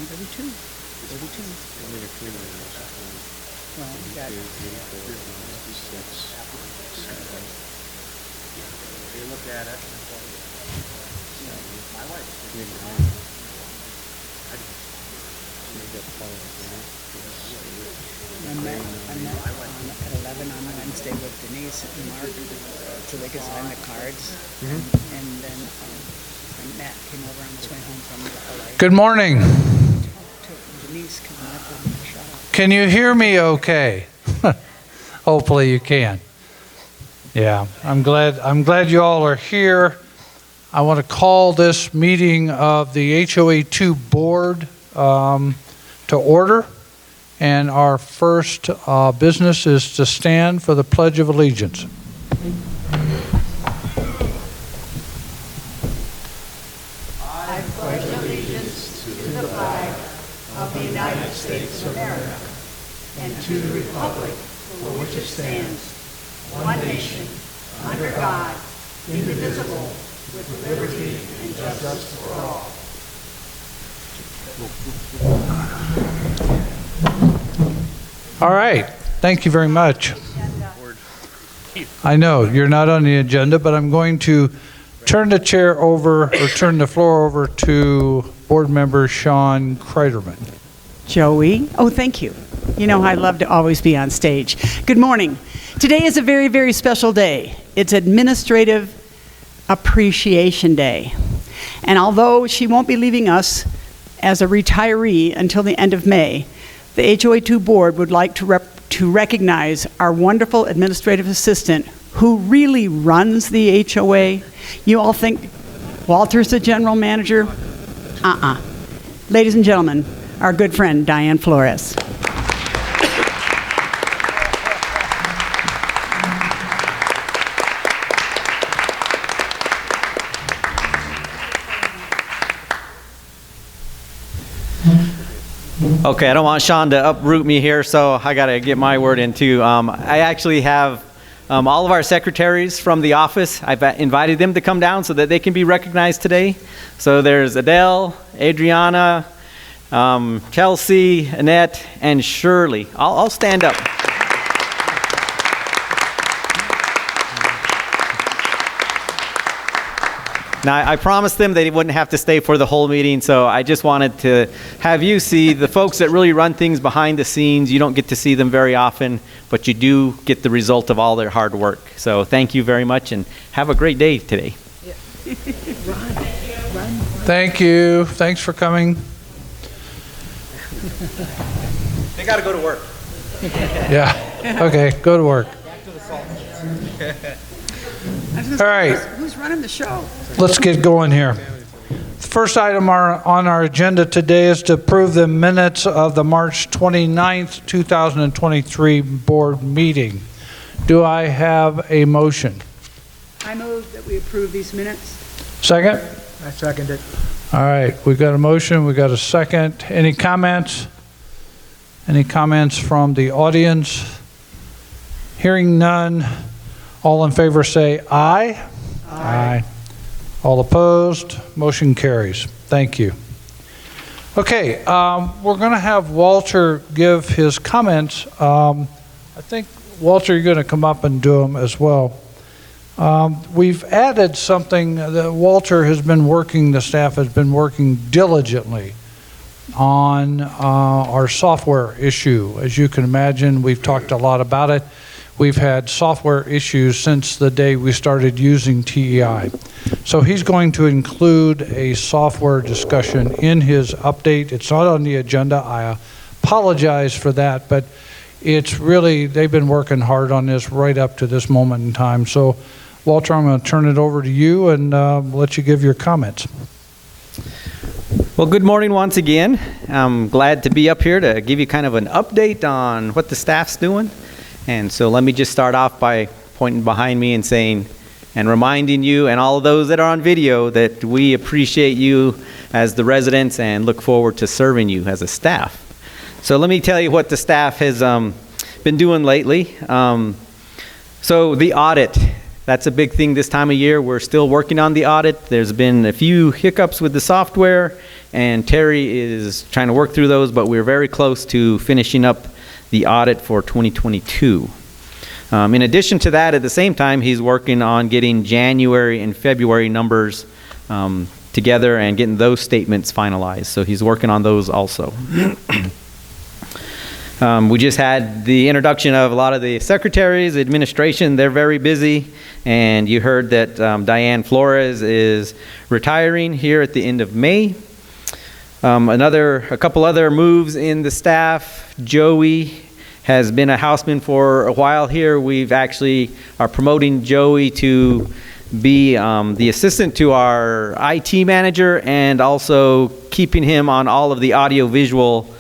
32. 32. Well, we got... You look at it. My wife. I met at 11 on Wednesday with Denise and Mark, so they could sign the cards. And then Matt came over on his way home from LA. Good morning. Denise coming up with a shot. Can you hear me okay? Hopefully you can. Yeah, I'm glad you all are here. I want to call this meeting of the HOA2 board to order. And our first business is to stand for the Pledge of Allegiance. I pledge allegiance to the flag of the United States of America and to the republic for which it stands, one nation, under God, indivisible, with liberty and justice for all. All right, thank you very much. I know you're not on the agenda, but I'm going to turn the floor over to board member Sean Kreiderman. Joey. Oh, thank you. You know, I love to always be on stage. Good morning. Today is a very, very special day. It's Administrative Appreciation Day. And although she won't be leaving us as a retiree until the end of May, the HOA2 board would like to recognize our wonderful administrative assistant who really runs the HOA. You all think Walter's the general manager? Ladies and gentlemen, our good friend, Diane Flores. Okay, I don't want Sean to uproot me here, so I got to get my word in too. I actually have all of our secretaries from the office. I've invited them to come down so that they can be recognized today. So there's Adele, Adriana, Chelsea, Annette, and Shirley. I'll stand up. Now, I promised them they wouldn't have to stay for the whole meeting, so I just wanted to have you see the folks that really run things behind the scenes. You don't get to see them very often, but you do get the result of all their hard work. So thank you very much, and have a great day today. Thank you. Thanks for coming. They got to go to work. Yeah. Okay, go to work. All right. Who's running the show? Let's get going here. The first item on our agenda today is to approve the minutes of the March 29th, 2023 board meeting. Do I have a motion? I move that we approve these minutes. Second? I second it. All right, we've got a motion, we've got a second. Any comments? Any comments from the audience? Hearing none, all in favor say aye. Aye. All opposed, motion carries. Thank you. Okay, we're going to have Walter give his comments. I think, Walter, you're going to come up and do them as well. We've added something that Walter has been working, the staff has been working diligently on our software issue. As you can imagine, we've talked a lot about it. We've had software issues since the day we started using TEI. So he's going to include a software discussion in his update. It's not on the agenda. I apologize for that, but it's really, they've been working hard on this right up to this moment in time. So Walter, I'm going to turn it over to you and let you give your comments. Well, good morning once again. I'm glad to be up here to give you kind of an update on what the staff's doing. And so let me just start off by pointing behind me and saying, and reminding you and all of those that are on video that we appreciate you as the residents and look forward to serving you as a staff. So let me tell you what the staff has been doing lately. So the audit That's a big thing this time of year. We're still working on the audit. There's been a few hiccups with the software, and Terry is trying to work through those, but we're very close to finishing up the audit for 2022. In addition to that, at the same time, he's working on getting January and February numbers together and getting those statements finalized. So he's working on those also. We just had the introduction of a lot of the secretaries, administration. They're very busy. And you heard that Diane Flores is retiring here at the end of May. A couple other moves in the staff. Joey has been a houseman for a while here. We've actually are promoting Joey to be the assistant to our IT manager, and also keeping him on all of the audio-visual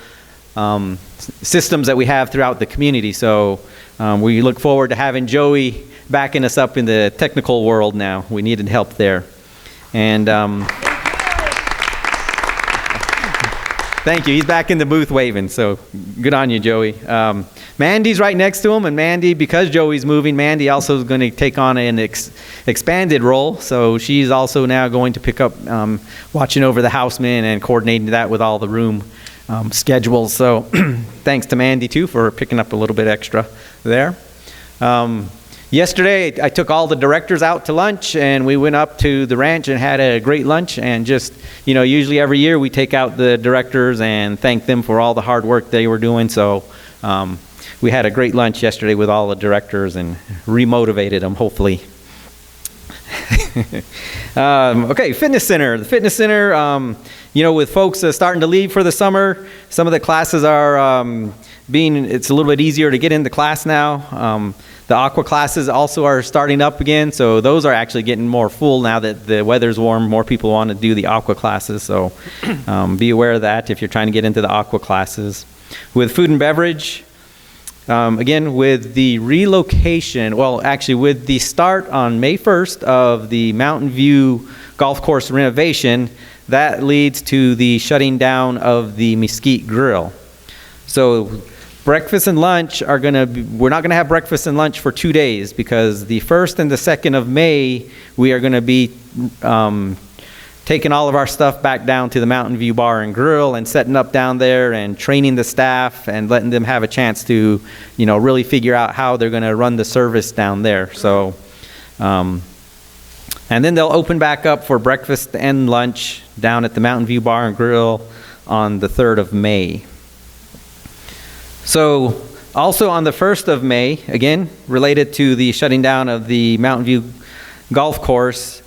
systems that we have throughout the community. So we look forward to having Joey backing us up in the technical world now. We needed help there. And thank you. He's back in the booth waving, so good on you, Joey. Mandy's right next to him, and Mandy, because Joey's moving, Mandy also is going to take on an expanded role. So she's also now going to pick up watching over the housemen and coordinating that with all the room schedules. So thanks to Mandy, too, for picking up a little bit extra there. Yesterday, I took all the directors out to lunch, and we went up to the ranch and had a great lunch. And just, usually every year we take out the directors and thank them for all the hard work they were doing. So we had a great lunch yesterday with all the directors and remotivated them, hopefully. Okay, fitness center. The fitness center, with folks starting to leave for the summer, some of the classes are it's a little bit easier to get into class now. The aqua classes also are starting up again, so those are actually getting more full now that the weather's warm. More people want to do the aqua classes, so be aware of that if you're trying to get into the aqua classes. With food and beverage, again, with the relocation, with the start on May 1st of the Mountain View Golf Course renovation, that leads to the shutting down of the Mesquite Grill. So breakfast and lunch we're not going to have breakfast and lunch for 2 days, because the 1st and the 2nd of May, we are going to be taking all of our stuff back down to the Mountain View Bar and Grill and setting up down there and training the staff and letting them have a chance to, really figure out how they're going to run the service down there. So, and then they'll open back up for breakfast and lunch down at the Mountain View Bar and Grill on the 3rd of May. So also on the 1st of May, again, related to the shutting down of the Mountain View Golf Course,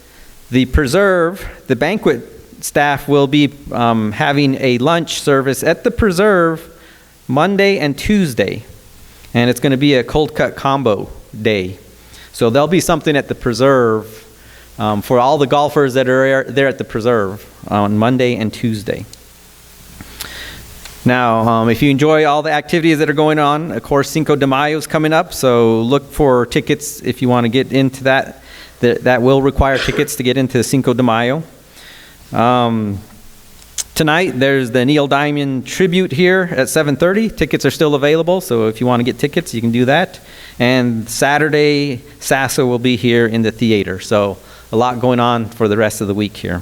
the Preserve, the banquet staff will be having a lunch service at the Preserve Monday and Tuesday. And it's going to be a cold cut combo day. So there'll be something at the Preserve for all the golfers that are there at the Preserve on Monday and Tuesday. Now, if you enjoy all the activities that are going on, of course, Cinco de Mayo is coming up, so look for tickets if you want to get into that. That will require tickets to get into Cinco de Mayo. Tonight, there's the Neil Diamond tribute here at 7:30. Tickets are still available, so if you want to get tickets, you can do that. And Saturday, Sasso will be here in the theater, so a lot going on for the rest of the week here.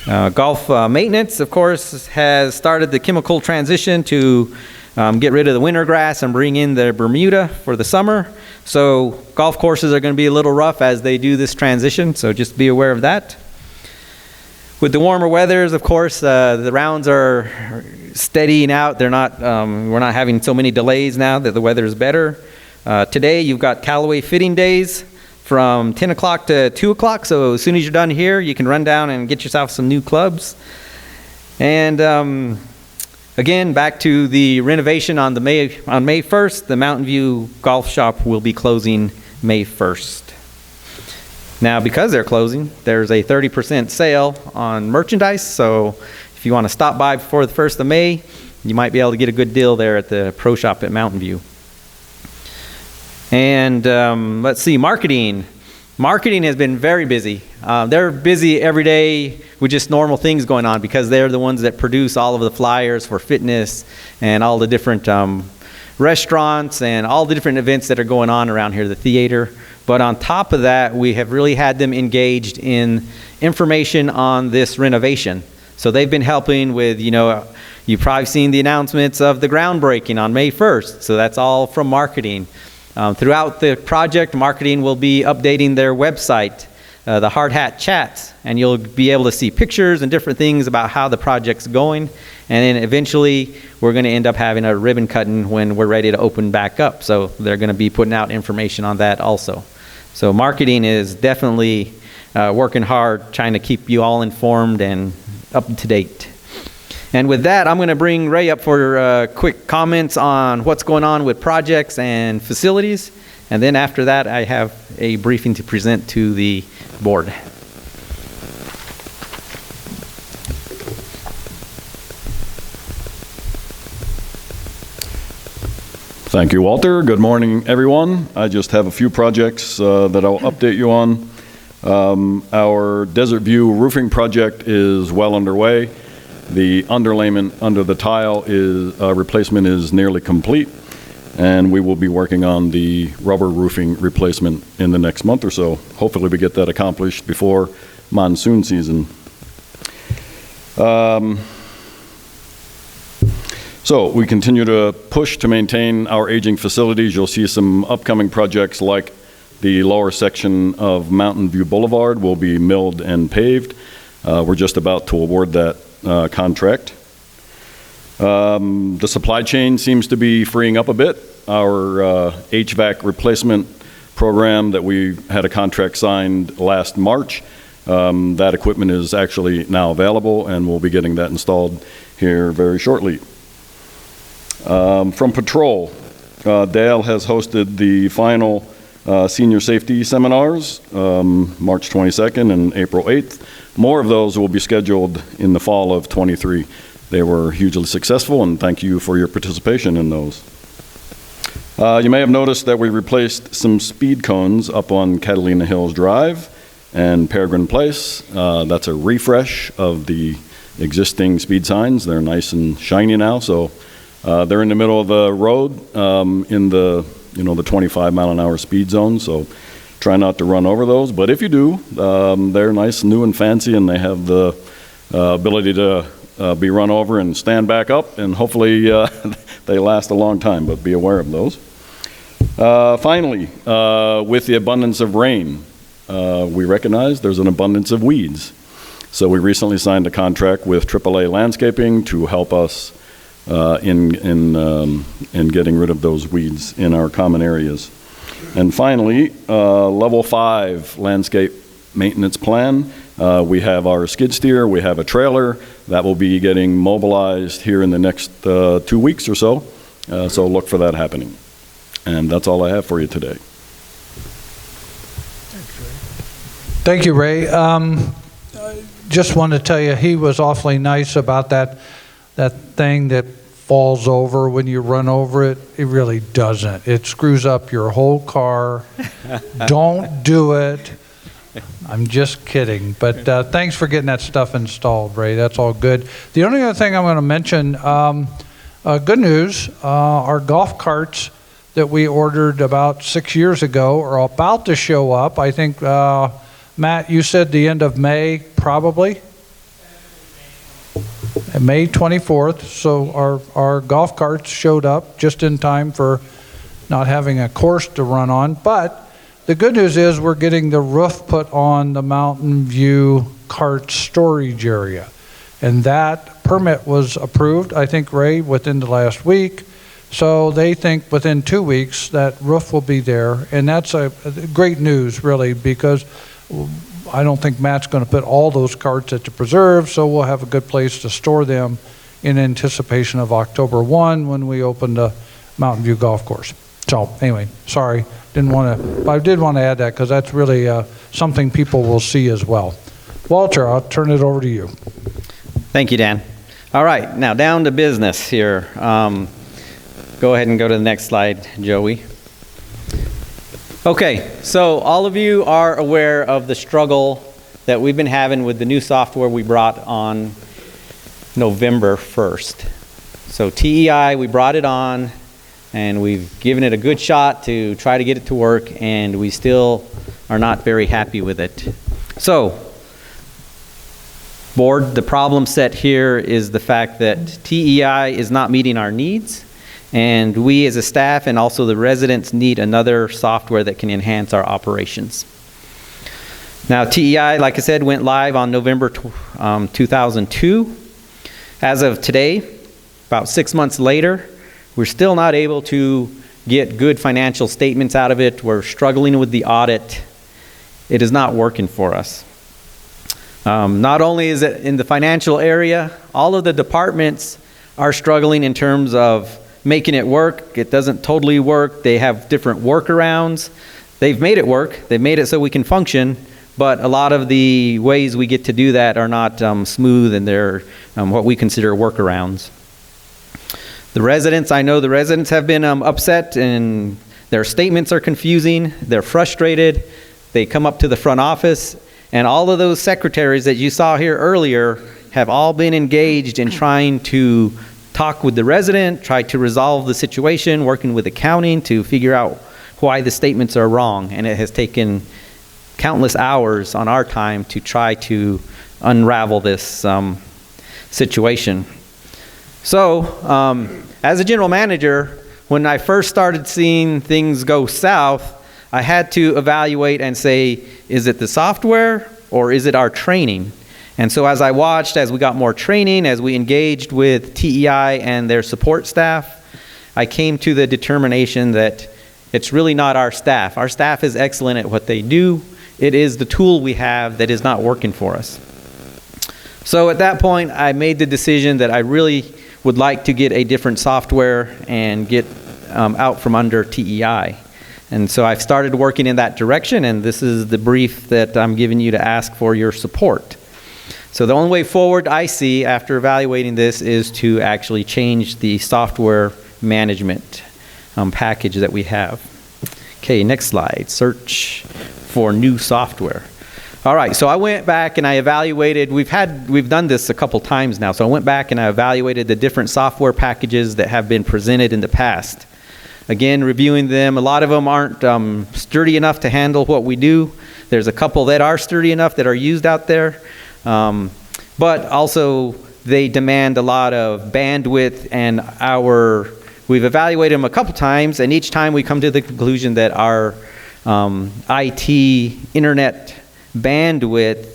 Golf maintenance, of course, has started the chemical transition to get rid of the winter grass and bring in the Bermuda for the summer. So golf courses are going to be a little rough as they do this transition, so just be aware of that. With the warmer weathers, of course, the rounds are steadying out. They're not, we're not having so many delays now that the weather is better. Today, you've got Callaway fitting days from 10 o'clock to 2 o'clock. So as soon as you're done here, you can run down and get yourself some new clubs. And again, back to the renovation on May 1st, the Mountain View Golf Shop will be closing May 1st. Now, because they're closing, there's a 30% sale on merchandise. So if you want to stop by before the 1st of May, you might be able to get a good deal there at the Pro Shop at Mountain View. And let's see, marketing. Marketing has been very busy. They're busy every day with just normal things going on because they're the ones that produce all of the flyers for fitness and all the different restaurants and all the different events that are going on around here, the theater. But on top of that, we have really had them engaged in information on this renovation. So they've been helping with, you've probably seen the announcements of the groundbreaking on May 1st. So that's all from marketing. Throughout the project, marketing will be updating their website, the Hard Hat Chats, and you'll be able to see pictures and different things about how the project's going. And then eventually, we're going to end up having a ribbon cutting when we're ready to open back up. So they're going to be putting out information on that also. So marketing is definitely working hard, trying to keep you all informed and up to date. And with that, I'm going to bring Ray up for quick comments on what's going on with projects and facilities. And then after that, I have a briefing to present to the board. Thank you, Walter. Good morning, everyone. I just have a few projects that I'll update you on. Our Desert View roofing project is well underway. The underlayment under the tile replacement is nearly complete, and we will be working on the rubber roofing replacement in the next month or so. Hopefully we get that accomplished before monsoon season. So we continue to push to maintain our aging facilities. You'll see some upcoming projects like the lower section of Mountain View Boulevard will be milled and paved. We're just about to award that contract. The supply chain seems to be freeing up a bit. Our HVAC replacement program that we had a contract signed last March, that equipment is actually now available, and we'll be getting that installed here very shortly. From Patrol, Dale has hosted the final senior safety seminars, March 22nd and April 8th. More of those will be scheduled in the fall of 23. They were hugely successful, and thank you for your participation in those. You may have noticed that we replaced some speed cones up on Catalina Hills Drive and Peregrine Place. That's a refresh of the existing speed signs. They're nice and shiny now, so they're in the middle of the road in the 25 mile an hour speed zone, so try not to run over those. But if you do, they're nice, new and fancy, and they have the ability to be run over and stand back up, and hopefully they last a long time, but be aware of those. Finally, with the abundance of rain, we recognize there's an abundance of weeds. So we recently signed a contract with AAA Landscaping to help us in getting rid of those weeds in our common areas. And finally, level 5 landscape maintenance plan. We have our skid steer, we have a trailer that will be getting mobilized here in the next 2 weeks or so. So look for that happening. And that's all I have for you today. Thank you, Ray. Just want to tell you, he was awfully nice about that thing that falls over when you run over it. It really doesn't. It screws up your whole car. Don't do it. I'm just kidding. But thanks for getting that stuff installed, Ray. That's all good. The only other thing I'm going to mention, good news, our golf carts that we ordered about 6 years ago are about to show up. I think, Matt, you said the end of May, probably? May 24th, so our golf carts showed up just in time for not having a course to run on. But the good news is we're getting the roof put on the Mountain View cart storage area. And that permit was approved, I think, Ray, within the last week. So they think within 2 weeks that roof will be there. And that's a great news, really, because I don't think Matt's going to put all those carts at the preserve, so we'll have a good place to store them in anticipation of October 1 when we open the Mountain View Golf Course. So anyway, sorry, but I did want to add that because that's really something people will see as well. Walter, I'll turn it over to you. Thank you, Dan. All right, now down to business here. Go ahead and go to the next slide, Joey. Okay, so all of you are aware of the struggle that we've been having with the new software we brought on November 1st. So TEI, we brought it on and we've given it a good shot to try to get it to work, and we still are not very happy with it. So, board, the problem set here is the fact that TEI is not meeting our needs, and we as a staff and also the residents need another software that can enhance our operations. Now, TEI, like I said, went live on November 2002. As of today, about 6 months later, we're still not able to get good financial statements out of it. We're struggling with the audit. It is not working for us. Not only is it in the financial area, all of the departments are struggling in terms of making it work. It doesn't totally work. They have different workarounds. They've made it work. They've made it so we can function, but a lot of the ways we get to do that are not smooth, and they're what we consider workarounds. The residents, I know the residents have been upset, and their statements are confusing. They're frustrated. They come up to the front office, and all of those secretaries that you saw here earlier have all been engaged in trying to talk with the resident, try to resolve the situation, working with accounting to figure out why the statements are wrong. And it has taken countless hours on our time to try to unravel this situation. So, as a general manager, when I first started seeing things go south, I had to evaluate and say, is it the software or is it our training? And so as I watched, as we got more training, as we engaged with TEI and their support staff, I came to the determination that it's really not our staff. Our staff is excellent at what they do. It is the tool we have that is not working for us. So at that point, I made the decision that I really would like to get a different software and get out from under TEI. And so I've started working in that direction, and this is the brief that I'm giving you to ask for your support. So the only way forward I see after evaluating this is to actually change the software management package that we have. Okay, next slide. Search for new software. All right, so I went back and I evaluated, we've done this a couple times now, so I went back and I evaluated the different software packages that have been presented in the past. Again, reviewing them, a lot of them aren't sturdy enough to handle what we do. There's a couple that are sturdy enough that are used out there, but also they demand a lot of bandwidth, and we've evaluated them a couple times, and each time we come to the conclusion that our IT internet bandwidth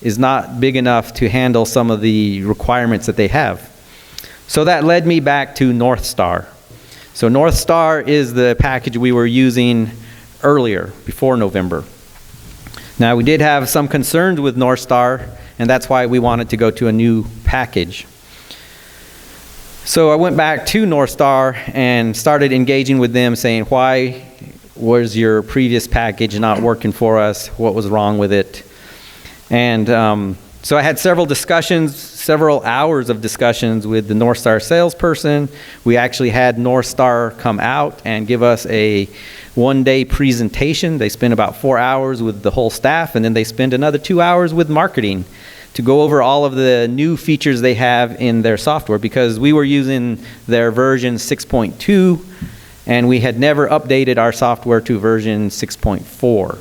is not big enough to handle some of the requirements that they have. So that led me back to Northstar. So Northstar is the package we were using earlier, before November. Now we did have some concerns with Northstar, and that's why we wanted to go to a new package. So I went back to Northstar and started engaging with them, saying, why was your previous package not working for us? What was wrong with it? And so I had several hours of discussions with the Northstar salesperson. We actually had Northstar come out and give us a one-day presentation. They spent about 4 hours with the whole staff, and then they spent another 2 hours with marketing to go over all of the new features they have in their software, because we were using their version 6.2, and we had never updated our software to version 6.4.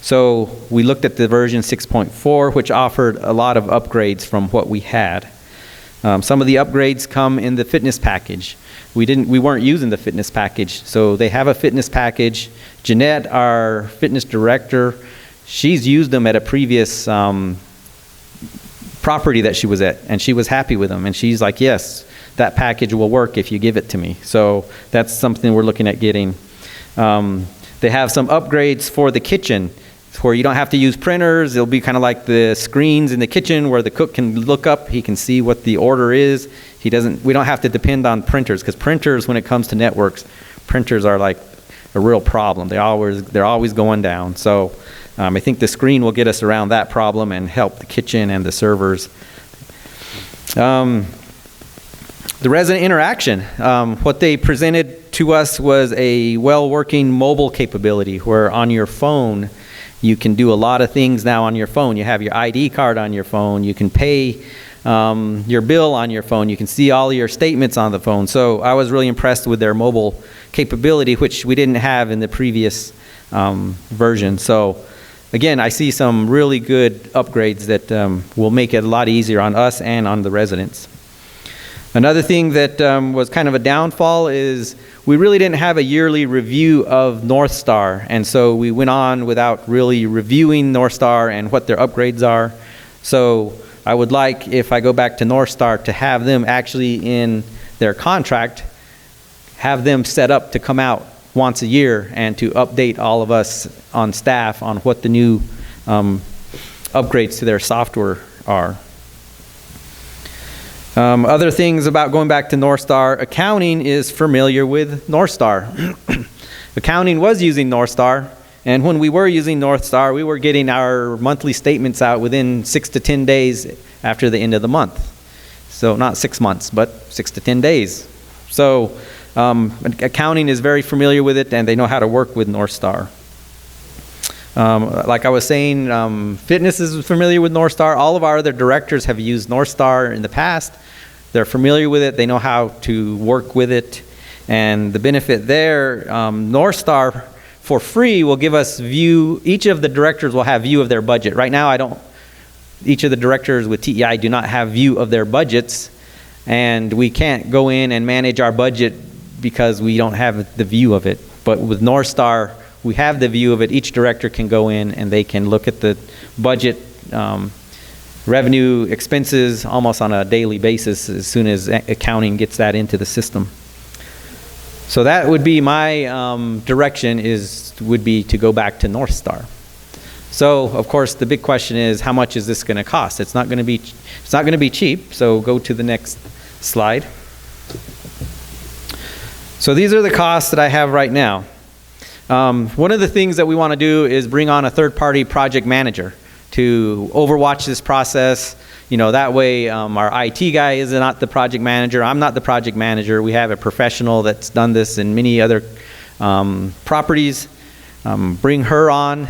So we looked at the version 6.4, which offered a lot of upgrades from what we had. Some of the upgrades come in the fitness package. We weren't using the fitness package, so they have a fitness package. Jeanette, our fitness director, she's used them at a previous property that she was at, and she was happy with them, and she's like, yes, that package will work if you give it to me. So that's something we're looking at getting. They have some upgrades for the kitchen, where you don't have to use printers. It'll be kind of like the screens in the kitchen where the cook can look up, he can see what the order is. We don't have to depend on printers, because printers, when it comes to networks, printers are like a real problem. They're always going down. So I think the screen will get us around that problem and help the kitchen and the servers. The resident interaction, what they presented to us was a well-working mobile capability, where on your phone, you can do a lot of things now on your phone. You have your ID card on your phone. You can pay your bill on your phone. You can see all your statements on the phone. So I was really impressed with their mobile capability, which we didn't have in the previous version. So again, I see some really good upgrades that will make it a lot easier on us and on the residents. Another thing that was kind of a downfall is we really didn't have a yearly review of North Star, and so we went on without really reviewing North Star and what their upgrades are. So I would like, if I go back to North Star, to have them actually in their contract, have them set up to come out once a year and to update all of us on staff on what the new upgrades to their software are. Other things about going back to North Star, accounting is familiar with North Star. Accounting was using North Star, and when we were using North Star, we were getting our monthly statements out within 6 to 10 days after the end of the month. So not 6 months, but 6 to 10 days. So accounting is very familiar with it, and they know how to work with North Star. Like I was saying, fitness is familiar with North Star. All of our other directors have used North Star in the past. They're familiar with it. They know how to work with it. And the benefit there, North Star for free will give us view. Each of the directors will have view of their budget. Right now, each of the directors with TEI do not have view of their budgets. And we can't go in and manage our budget because we don't have the view of it. But with North Star, we have the view of it. Each director can go in and they can look at the budget, revenue, expenses almost on a daily basis as soon as accounting gets that into the system. So that would be my direction would be to go back to North Star. So of course the big question is, how much is this going to cost? It's not going to be cheap. So go to the next slide. So these are the costs that I have right now. One of the things that we want to do is bring on a third-party project manager to overwatch this process. You know, that way our IT guy is not the project manager. I'm not the project manager. We have a professional that's done this in many other properties. Bring her on.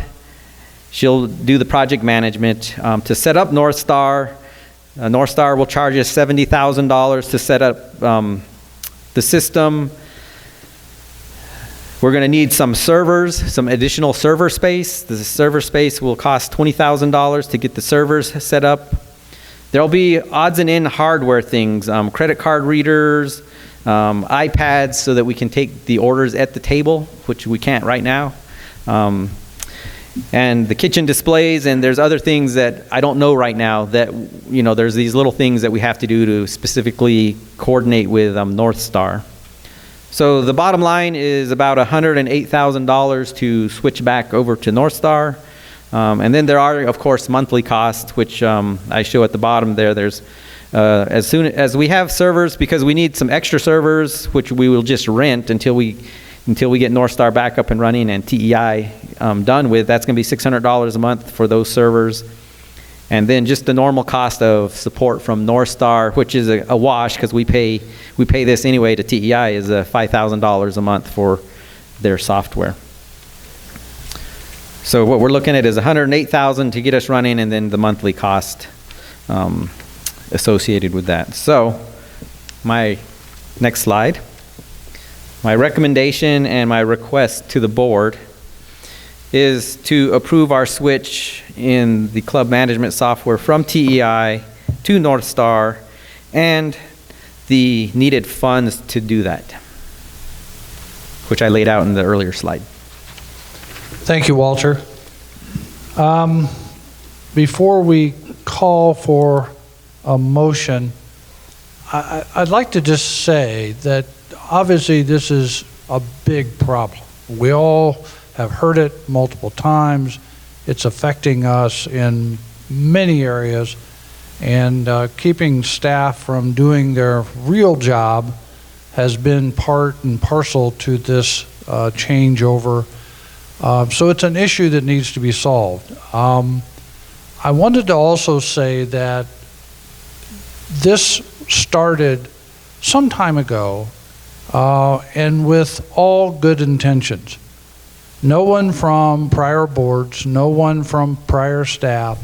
She'll do the project management. To set up North Star, North Star will charge us $70,000 to set up the system. We're going to need some servers, some additional server space. The server space will cost $20,000 to get the servers set up. There'll be odds and end hardware things, credit card readers, iPads so that we can take the orders at the table, which we can't right now. And the kitchen displays, and there's other things that I don't know right now that, you know, there's these little things that we have to do to specifically coordinate with North Star. So the bottom line is about $108,000 to switch back over to North Star. And then there are, of course, monthly costs, which I show at the bottom there. There's as soon as we have servers, because we need some extra servers, which we will just rent until we get North Star back up and running and TEI done with. That's going to be $600 a month for those servers. And then just the normal cost of support from North Star, which is a wash because we pay this anyway to TEI, is $5,000 a month for their software. So what we're looking at is $108,000 to get us running, and then the monthly cost associated with that. So my next slide. My recommendation and my request to the board is to approve our switch in the club management software from TEI to North Star and the needed funds to do that, which I laid out in the earlier slide. Thank you, Walter. Before we call for a motion, I'd like to just say that obviously this is a big problem. We all have heard it multiple times. It's affecting us in many areas, and keeping staff from doing their real job has been part and parcel to this changeover. So it's an issue that needs to be solved. I wanted to also say that this started some time ago and with all good intentions. No one from prior boards, no one from prior staff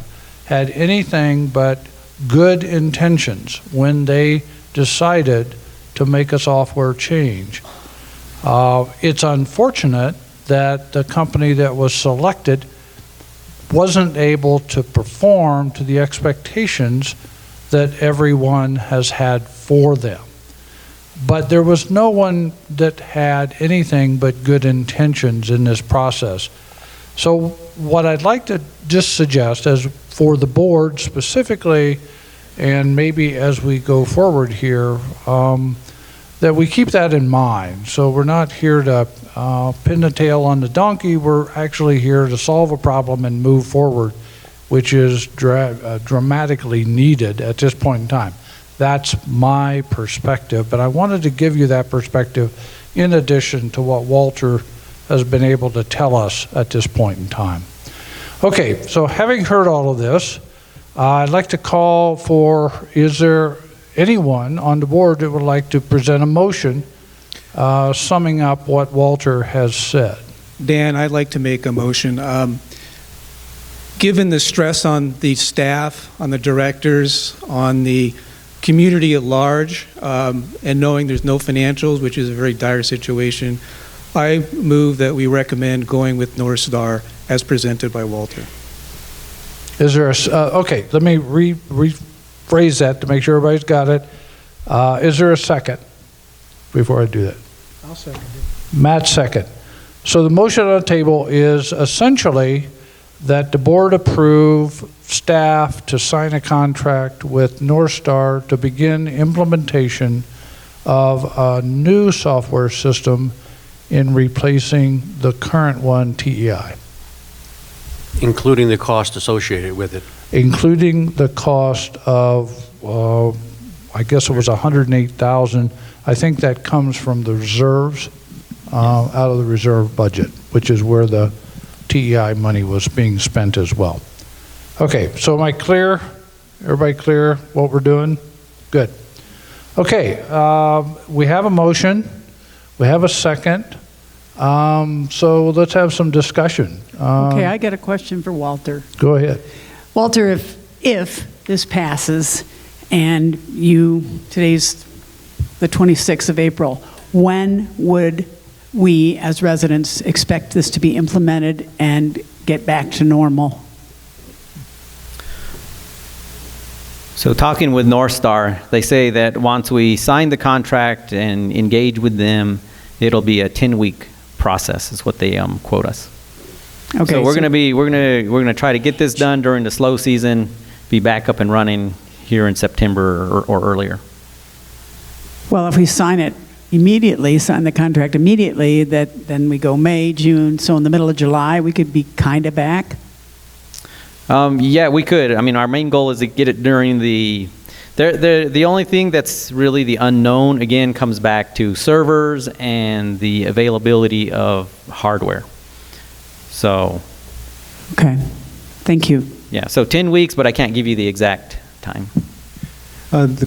had anything but good intentions when they decided to make a software change. It's unfortunate that the company that was selected wasn't able to perform to the expectations that everyone has had for them. But there was no one that had anything but good intentions in this process. So what I'd like to just suggest, as for the board specifically, and maybe as we go forward here, that we keep that in mind. So we're not here to pin the tail on the donkey. We're actually here to solve a problem and move forward, which is dramatically needed at this point in time. That's my perspective, but I wanted to give you that perspective in addition to what Walter has been able to tell us at this point in time. Okay, so having heard all of this, I'd like to call for, is there anyone on the board that would like to present a motion summing up what Walter has said? Dan, I'd like to make a motion. Given the stress on the staff, on the directors, on the community at large, and knowing there's no financials, which is a very dire situation, I move that we recommend going with North Star as presented by Walter. Is there okay, let me rephrase that to make sure everybody's got it. Is there a second before I do that? I'll second it. Matt, second. So the motion on the table is essentially that the board approve staff to sign a contract with North Star to begin implementation of a new software system in replacing the current one, TEI. Including the cost associated with it. Including the cost of, I guess it was $108,000. I think that comes from the reserves, out of the reserve budget, which is where the TEI money was being spent as well. Okay, so am I clear? Everybody clear what we're doing? Good. Okay, we have a motion. We have a second. So let's have some discussion. Okay, I got a question for Walter. Go ahead. Walter, if this passes and today's the 26th of April, when would we as residents expect this to be implemented and get back to normal? So talking with North Star, they say that once we sign the contract and engage with them, it'll be a 10-week process is what they quote us. Okay. So we're going to try to get this done during the slow season, be back up and running here in September or earlier. Well, if we sign the contract immediately, then we go May, June, so in the middle of July, we could be kind of back? Yeah, we could. I mean, our main goal is to get it during the only thing that's really the unknown, again, comes back to servers and the availability of hardware. So. Okay, thank you. Yeah, so 10 weeks, but I can't give you the exact time. Another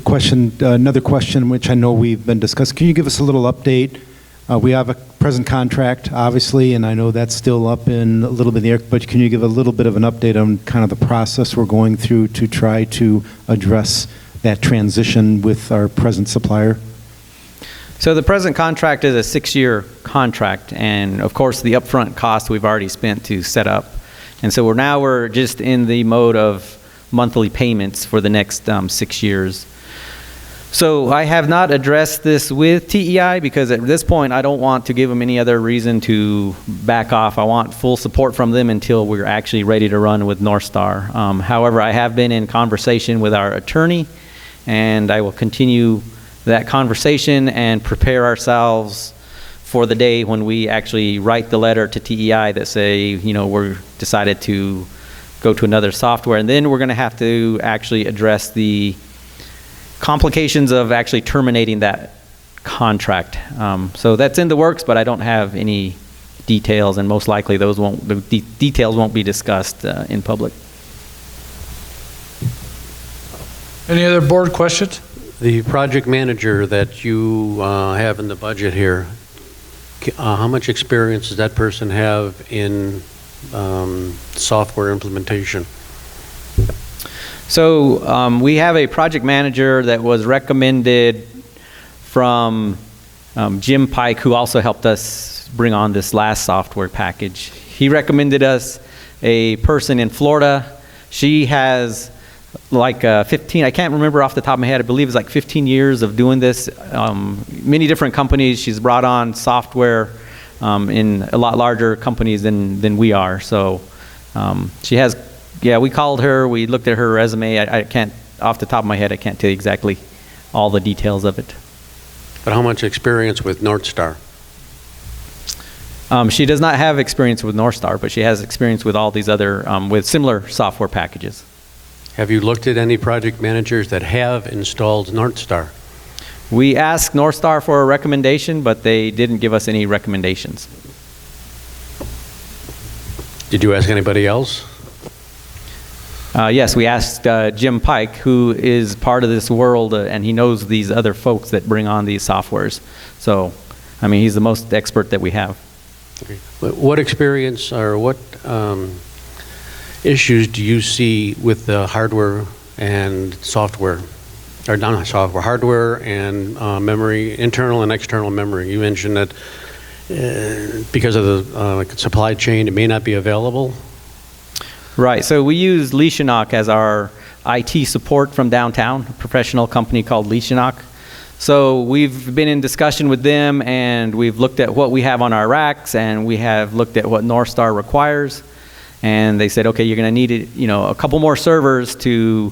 question, which I know we've been discussing. Can you give us a little update? We have a present contract, obviously, and I know that's still up in a little bit in the air, but can you give a little bit of an update on kind of the process we're going through to try to address that transition with our present supplier? So the present contract is a 6-year contract, and of course the upfront cost we've already spent to set up. And so we're just in the mode of monthly payments for the next 6 years. So I have not addressed this with TEI because at this point I don't want to give them any other reason to back off. I want full support from them until we're actually ready to run with North Star. However, I have been in conversation with our attorney, and I will continue that conversation and prepare ourselves for the day when we actually write the letter to TEI that say, we're decided to go to another software. And then we're going to have to actually address the complications of actually terminating that contract. So that's in the works, but I don't have any details, and most likely the details won't be discussed in public. Any other board questions? The project manager that you have in the budget here, how much experience does that person have in software implementation? So we have a project manager that was recommended from Jim Pike, who also helped us bring on this last software package. He recommended us a person in Florida. She has like 15, I can't remember off the top of my head, I believe it's like 15 years of doing this. Many different companies. She's brought on software in a lot larger companies than we are. So she has, yeah, we called her, we looked at her resume. I can't, off the top of my head, I can't tell you exactly all the details of it. But how much experience with Northstar? She does not have experience with Northstar, but she has experience with all these other, with similar software packages. Have you looked at any project managers that have installed Northstar? We asked Northstar for a recommendation, but they didn't give us any recommendations. Did you ask anybody else? Yes, we asked Jim Pike, who is part of this world, and he knows these other folks that bring on these softwares. So, I mean, he's the most expert that we have. Okay. What experience or what issues do you see with the hardware and software? Or not software, hardware and memory, internal and external memory. You mentioned that because of the supply chain, it may not be available. Right, so we use Leashenach as our IT support from downtown, a professional company called Leashenach. So we've been in discussion with them, and we've looked at what we have on our racks, and we have looked at what Northstar requires. And they said, okay, you're going to need a couple more servers to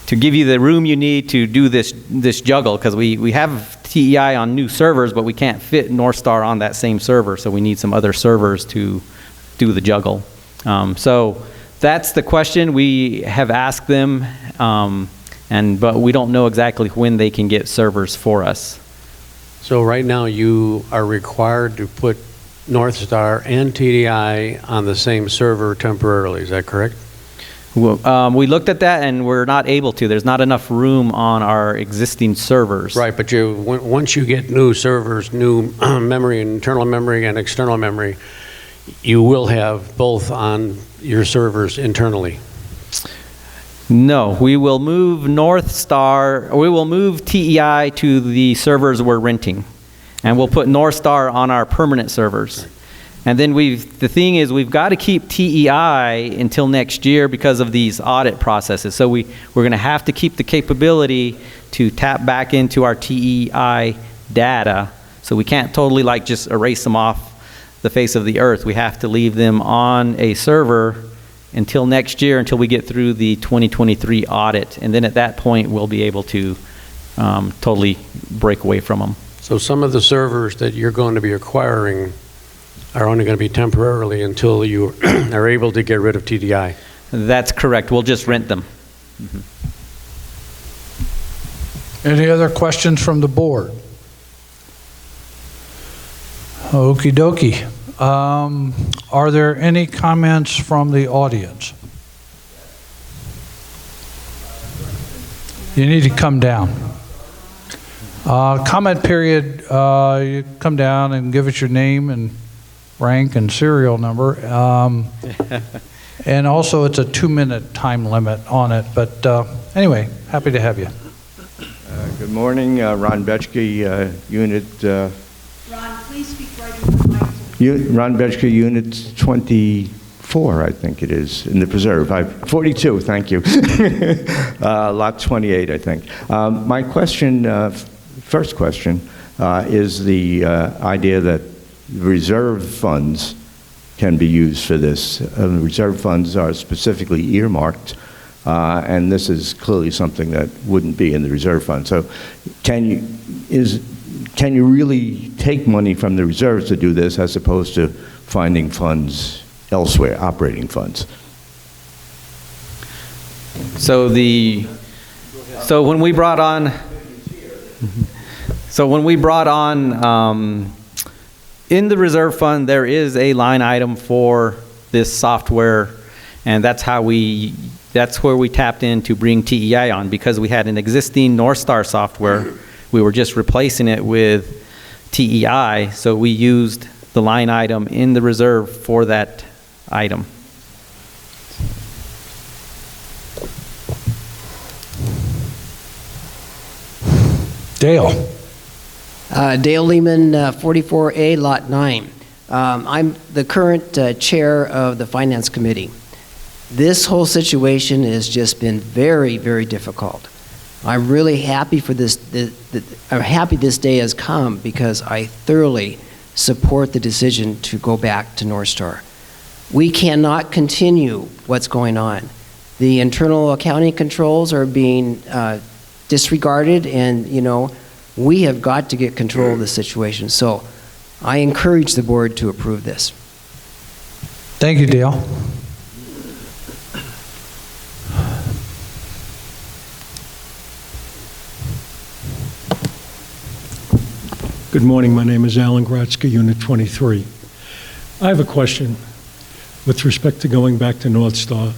give you the room you need to do this juggle, because we have TEI on new servers, but we can't fit Northstar on that same server, so we need some other servers to do the juggle. So that's the question. We have asked them, but we don't know exactly when they can get servers for us. So right now you are required to put Northstar and TDI on the same server temporarily, is that correct? Well, we looked at that and we're not able to. There's not enough room on our existing servers. Right, but once you get new servers, new memory, internal memory and external memory, you will have both on your servers internally. No, we will move Northstar, we will move TEI to the servers we're renting. And we'll put Northstar on our permanent servers. And then the thing is, we've got to keep TEI until next year because of these audit processes. So we're going to have to keep the capability to tap back into our TEI data. So we can't totally just erase them off the face of the earth. We have to leave them on a server until next year, until we get through the 2023 audit. And then at that point, we'll be able to totally break away from them. So some of the servers that you're going to be acquiring are only going to be temporarily until you are able to get rid of TDI. That's correct. We'll just rent them. Mm-hmm. Any other questions from the board? Okie dokie. Are there any comments from the audience? You need to come down. Comment period, you come down and give us your name and rank and serial number. And also it's a 2-minute time limit on it. But anyway, happy to have you. Good morning, Ron Betschke, Unit... Ron, please speak right into the mic. Ron Betschke, Unit 24, I think it is, in the preserve. 42, thank you. Lot 28, I think. My question, first question, is the idea that reserve funds can be used for this. Reserve funds are specifically earmarked, and this is clearly something that wouldn't be in the reserve fund. So can you really take money from the reserves to do this as opposed to finding funds elsewhere, operating funds? So when we brought on in the reserve fund, there is a line item for this software, and that's where we tapped in to bring TEI on, because we had an existing Northstar software. We were just replacing it with TEI, so we used the line item in the reserve for that item. Dale? Dale Lehman, 44A, Lot 9. I'm the current chair of the Finance Committee. This whole situation has just been very, very difficult. I'm really happy for this. I'm happy this day has come because I thoroughly support the decision to go back to North Star. We cannot continue what's going on. The internal accounting controls are being disregarded, and we have got to get control of the situation. So I encourage the board to approve this. Thank you, Dale. Good morning. My name is Alan Grotzky, Unit 23. I have a question with respect to going back to North Star.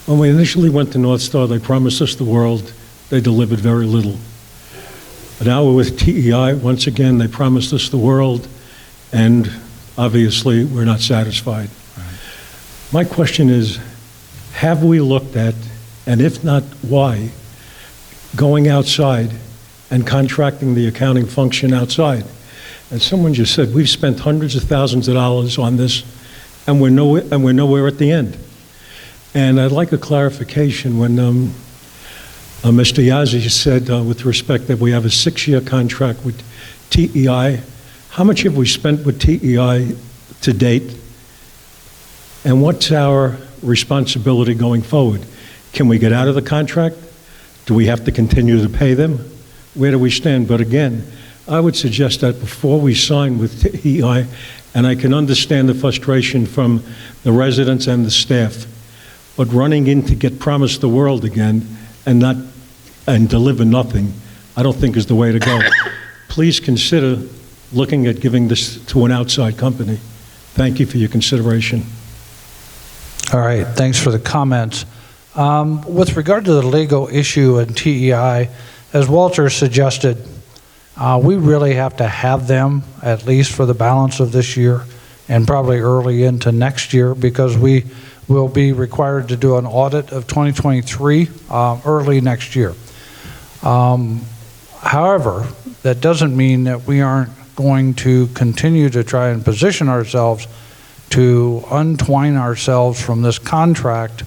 When we initially went to North Star, they promised us the world. They delivered very little. But now we're with TEI. Once again, they promised us the world, and obviously we're not satisfied. My question is, have we looked at, and if not, why, going outside and contracting the accounting function outside? As someone just said, we've spent hundreds of thousands of dollars on this, and we're nowhere at the end. And I'd like a clarification when Mr. Yazzie said, with respect that we have a 6-year contract with TEI. How much have we spent with TEI to date? And what's our responsibility going forward? Can we get out of the contract? Do we have to continue to pay them? Where do we stand? But again, I would suggest that before we sign with TEI, and I can understand the frustration from the residents and the staff, but running in to get promised the world again and deliver nothing, I don't think is the way to go. Please consider looking at giving this to an outside company. Thank you for your consideration. All right, thanks for the comments. With regard to the legal issue in TEI, as Walter suggested, we really have to have them at least for the balance of this year and probably early into next year, because we will be required to do an audit of 2023 early next year. However, that doesn't mean that we aren't going to continue to try and position ourselves to untwine ourselves from this contract,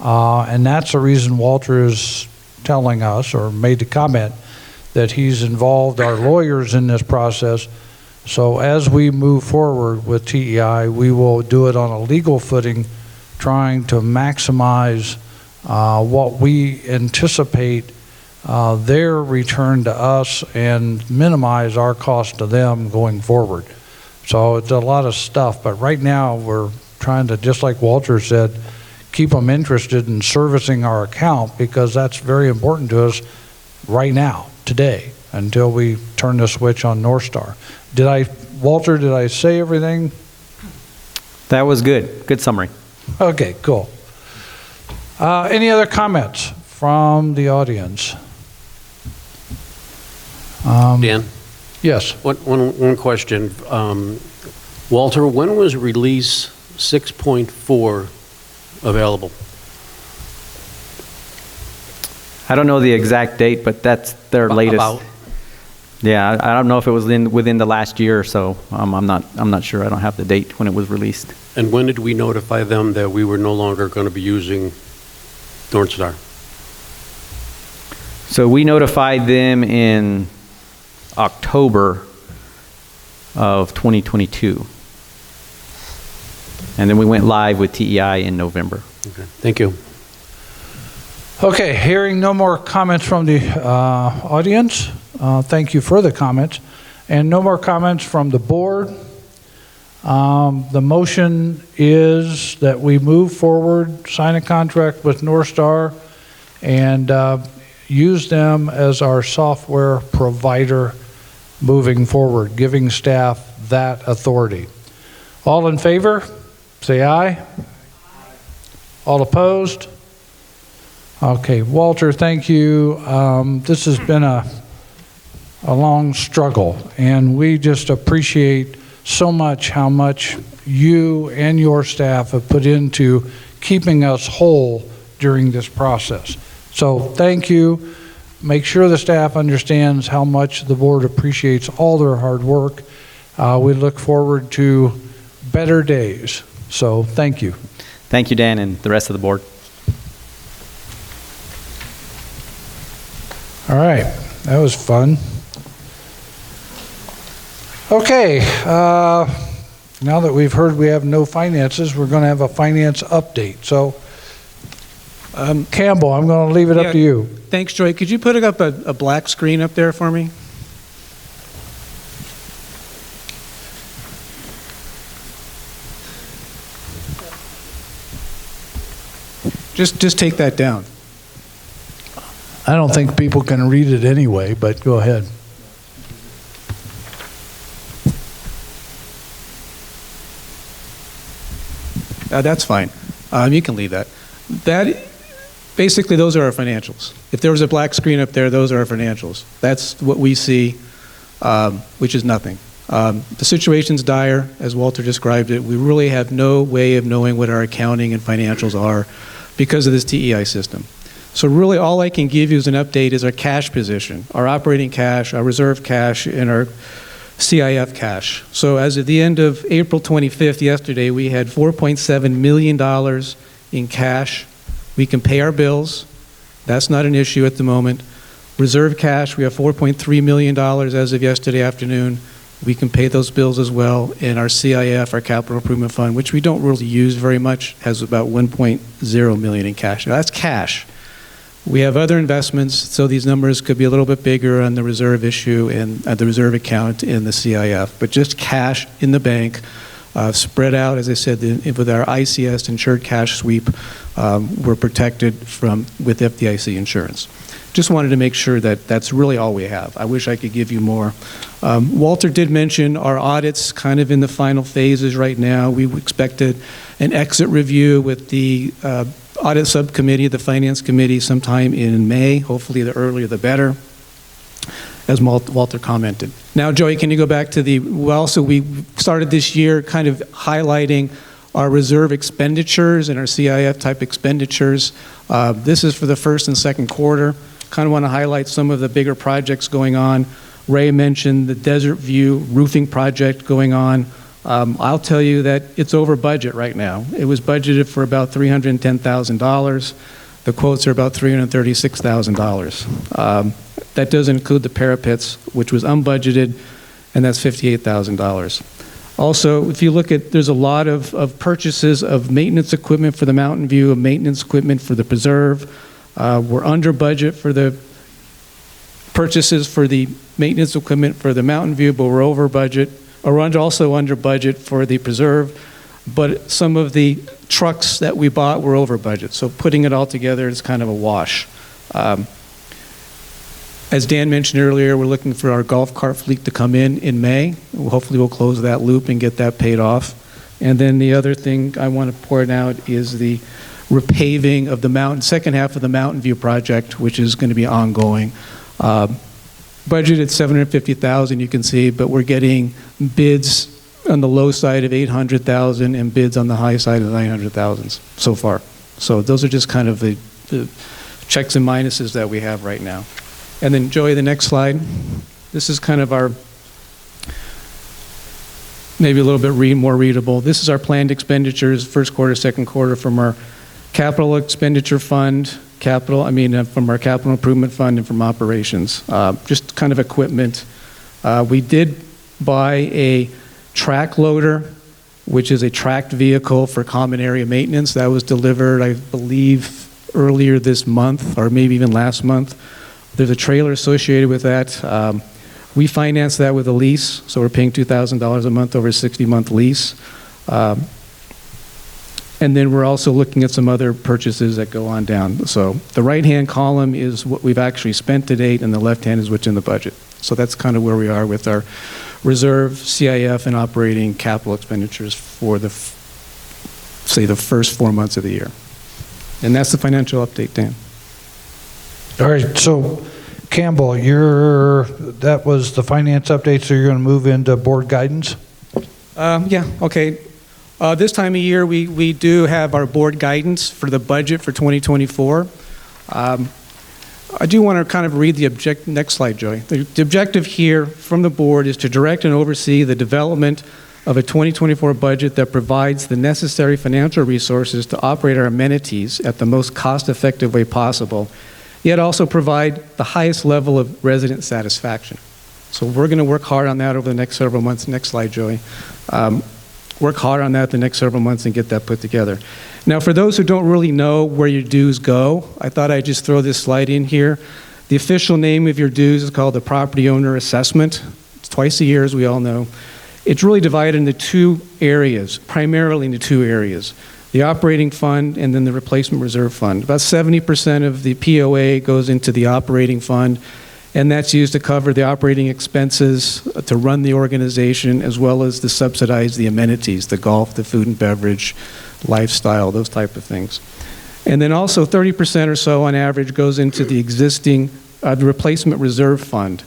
and that's the reason Walter is telling us, or made the comment, that he's involved our lawyers in this process. So as we move forward with TEI, we will do it on a legal footing, trying to maximize what we anticipate their return to us and minimize our cost to them going forward. So it's a lot of stuff, but right now we're trying to, just like Walter said, keep them interested in servicing our account, because that's very important to us right now, today, until we turn the switch on North Star. Walter, did I say everything? That was good. Good summary. Okay, cool. Any other comments from the audience? Dan? Yes. One question. Walter, when was release 6.4 available? I don't know the exact date, but that's their latest. About? Yeah, I don't know if it was within the last year or so. I'm not sure. I don't have the date when it was released. And when did we notify them that we were no longer going to be using North Star? So we notified them in October of 2022. And then we went live with TEI in November. Okay, thank you. Okay, hearing no more comments from the audience, thank you for the comments, and no more comments from the board. The motion is that we move forward, sign a contract with North Star, and use them as our software provider moving forward, giving staff that authority. All in favor, say aye. All opposed? Okay, Walter, thank you. This has been a long struggle, and we just appreciate so much how much you and your staff have put into keeping us whole during this process. So thank you. make sure the staff understands how much the board appreciates all their hard work. We look forward to better days. So thank you. Thank you, Dan, and the rest of the board. All right, that was fun. Okay, now that we've heard we have no finances, we're going to have a finance update. So, Campbell, I'm going to leave it up to you. Thanks, Joy. Could you put up a black screen up there for me? Just take that down. I don't think people can read it anyway, but go ahead. That's fine. You can leave that. Basically, those are our financials. If there was a black screen up there, those are our financials. That's what we see, which is nothing. The situation's dire, as Walter described it. We really have no way of knowing what our accounting and financials are because of this TEI system. So really all I can give you as an update is our cash position, our operating cash, our reserve cash, and our CIF cash. So as of the end of April 25th, yesterday, we had $4.7 million in cash. We can pay our bills. That's not an issue at the moment. Reserve cash, we have $4.3 million as of yesterday afternoon. We can pay those bills as well. And our CIF, our capital improvement fund, which we don't really use very much, has about $1.0 million in cash. Now that's cash. We have other investments, so these numbers could be a little bit bigger on the reserve issue and the reserve account in the CIF, but just cash in the bank, spread out, as I said, with our ICS insured cash sweep, we're protected with FDIC insurance. Just wanted to make sure that that's really all we have. I wish I could give you more. Walter did mention our audits kind of in the final phases right now. We expected an exit review with the audit subcommittee, the finance committee, sometime in May. Hopefully the earlier the better, as Walter commented. Now, Joey, can you go back to we started this year kind of highlighting our reserve expenditures and our CIF type expenditures. This is for the first and second quarter. Kind of want to highlight some of the bigger projects going on. Ray mentioned the Desert View roofing project going on. I'll tell you that it's over budget right now. It was budgeted for about $310,000. The quotes are about $336,000. That doesn't include the parapets, which was unbudgeted, and that's $58,000. Also, if you look at, there's a lot of purchases of maintenance equipment for the Mountain View, of maintenance equipment for the Preserve. We're under budget for the purchases for the maintenance equipment for the Mountain View, but we're over budget. We're also under budget for the Preserve, but some of the trucks that we bought were over budget. So putting it all together is kind of a wash. As Dan mentioned earlier, we're looking for our golf cart fleet to come in May. Hopefully we'll close that loop and get that paid off. And then the other thing I want to point out is the repaving of the second half of the Mountain View project, which is going to be ongoing. Budgeted $750,000, you can see, but we're getting bids on the low side of $800,000 and bids on the high side of $900,000 so far. So those are just kind of the checks and minuses that we have right now. And then, Joey, the next slide. This is kind of our, maybe a little bit more readable. This is our planned expenditures, first quarter, second quarter, from our capital expenditure fund, from our capital improvement fund and from operations. Just kind of equipment. We did buy a track loader, which is a tracked vehicle for common area maintenance. That was delivered, I believe, earlier this month, or maybe even last month. There's a trailer associated with that. We financed that with a lease, so we're paying $2,000 a month over a 60-month lease. And then we're also looking at some other purchases that go on down. So the right-hand column is what we've actually spent to date, and the left-hand is what's in the budget. So that's kind of where we are with our reserve, CIF, and operating capital expenditures for the first 4 months of the year. And that's the financial update, Dan. All right, so Campbell, that was the finance update, so you're going to move into board guidance? Yeah, okay. This time of year, we do have our board guidance for the budget for 2024. I do want to kind of read the next slide, Joey. The objective here from the board is to direct and oversee the development of a 2024 budget that provides the necessary financial resources to operate our amenities at the most cost-effective way possible, yet also provide the highest level of resident satisfaction. So we're going to work hard on that over the next several months. Next slide, Joey. Work hard on that the next several months and get that put together. Now, for those who don't really know where your dues go, I thought I'd just throw this slide in here. The official name of your dues is called the Property Owner Assessment. It's twice a year, as we all know. It's really divided into two areas, primarily into two areas, the operating fund and then the replacement reserve fund. About 70% of the POA goes into the operating fund, and that's used to cover the operating expenses to run the organization, as well as to subsidize the amenities, the golf, the food and beverage, lifestyle, those type of things. And then also 30% or so on average goes into the existing, the replacement reserve fund.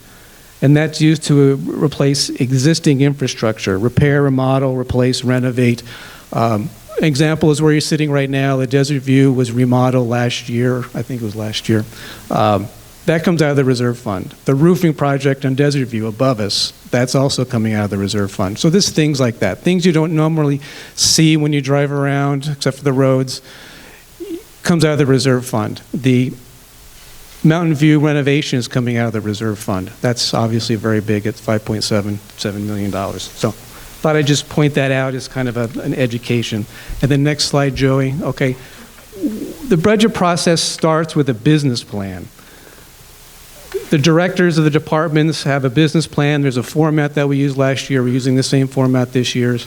And that's used to replace existing infrastructure, repair, remodel, replace, renovate. Example is where you're sitting right now. The Desert View was remodeled last year. I think it was last year. That comes out of the reserve fund. The roofing project on Desert View above us, that's also coming out of the reserve fund. So there's things like that. Things you don't normally see when you drive around, except for the roads, comes out of the reserve fund. The Mountain View renovation is coming out of the reserve fund. That's obviously very big. It's $5.77 million. So thought I'd just point that out as kind of an education. And then next slide, Joey. Okay. The budget process starts with a business plan. The directors of the departments have a business plan. There's a format that we used last year. We're using the same format this year.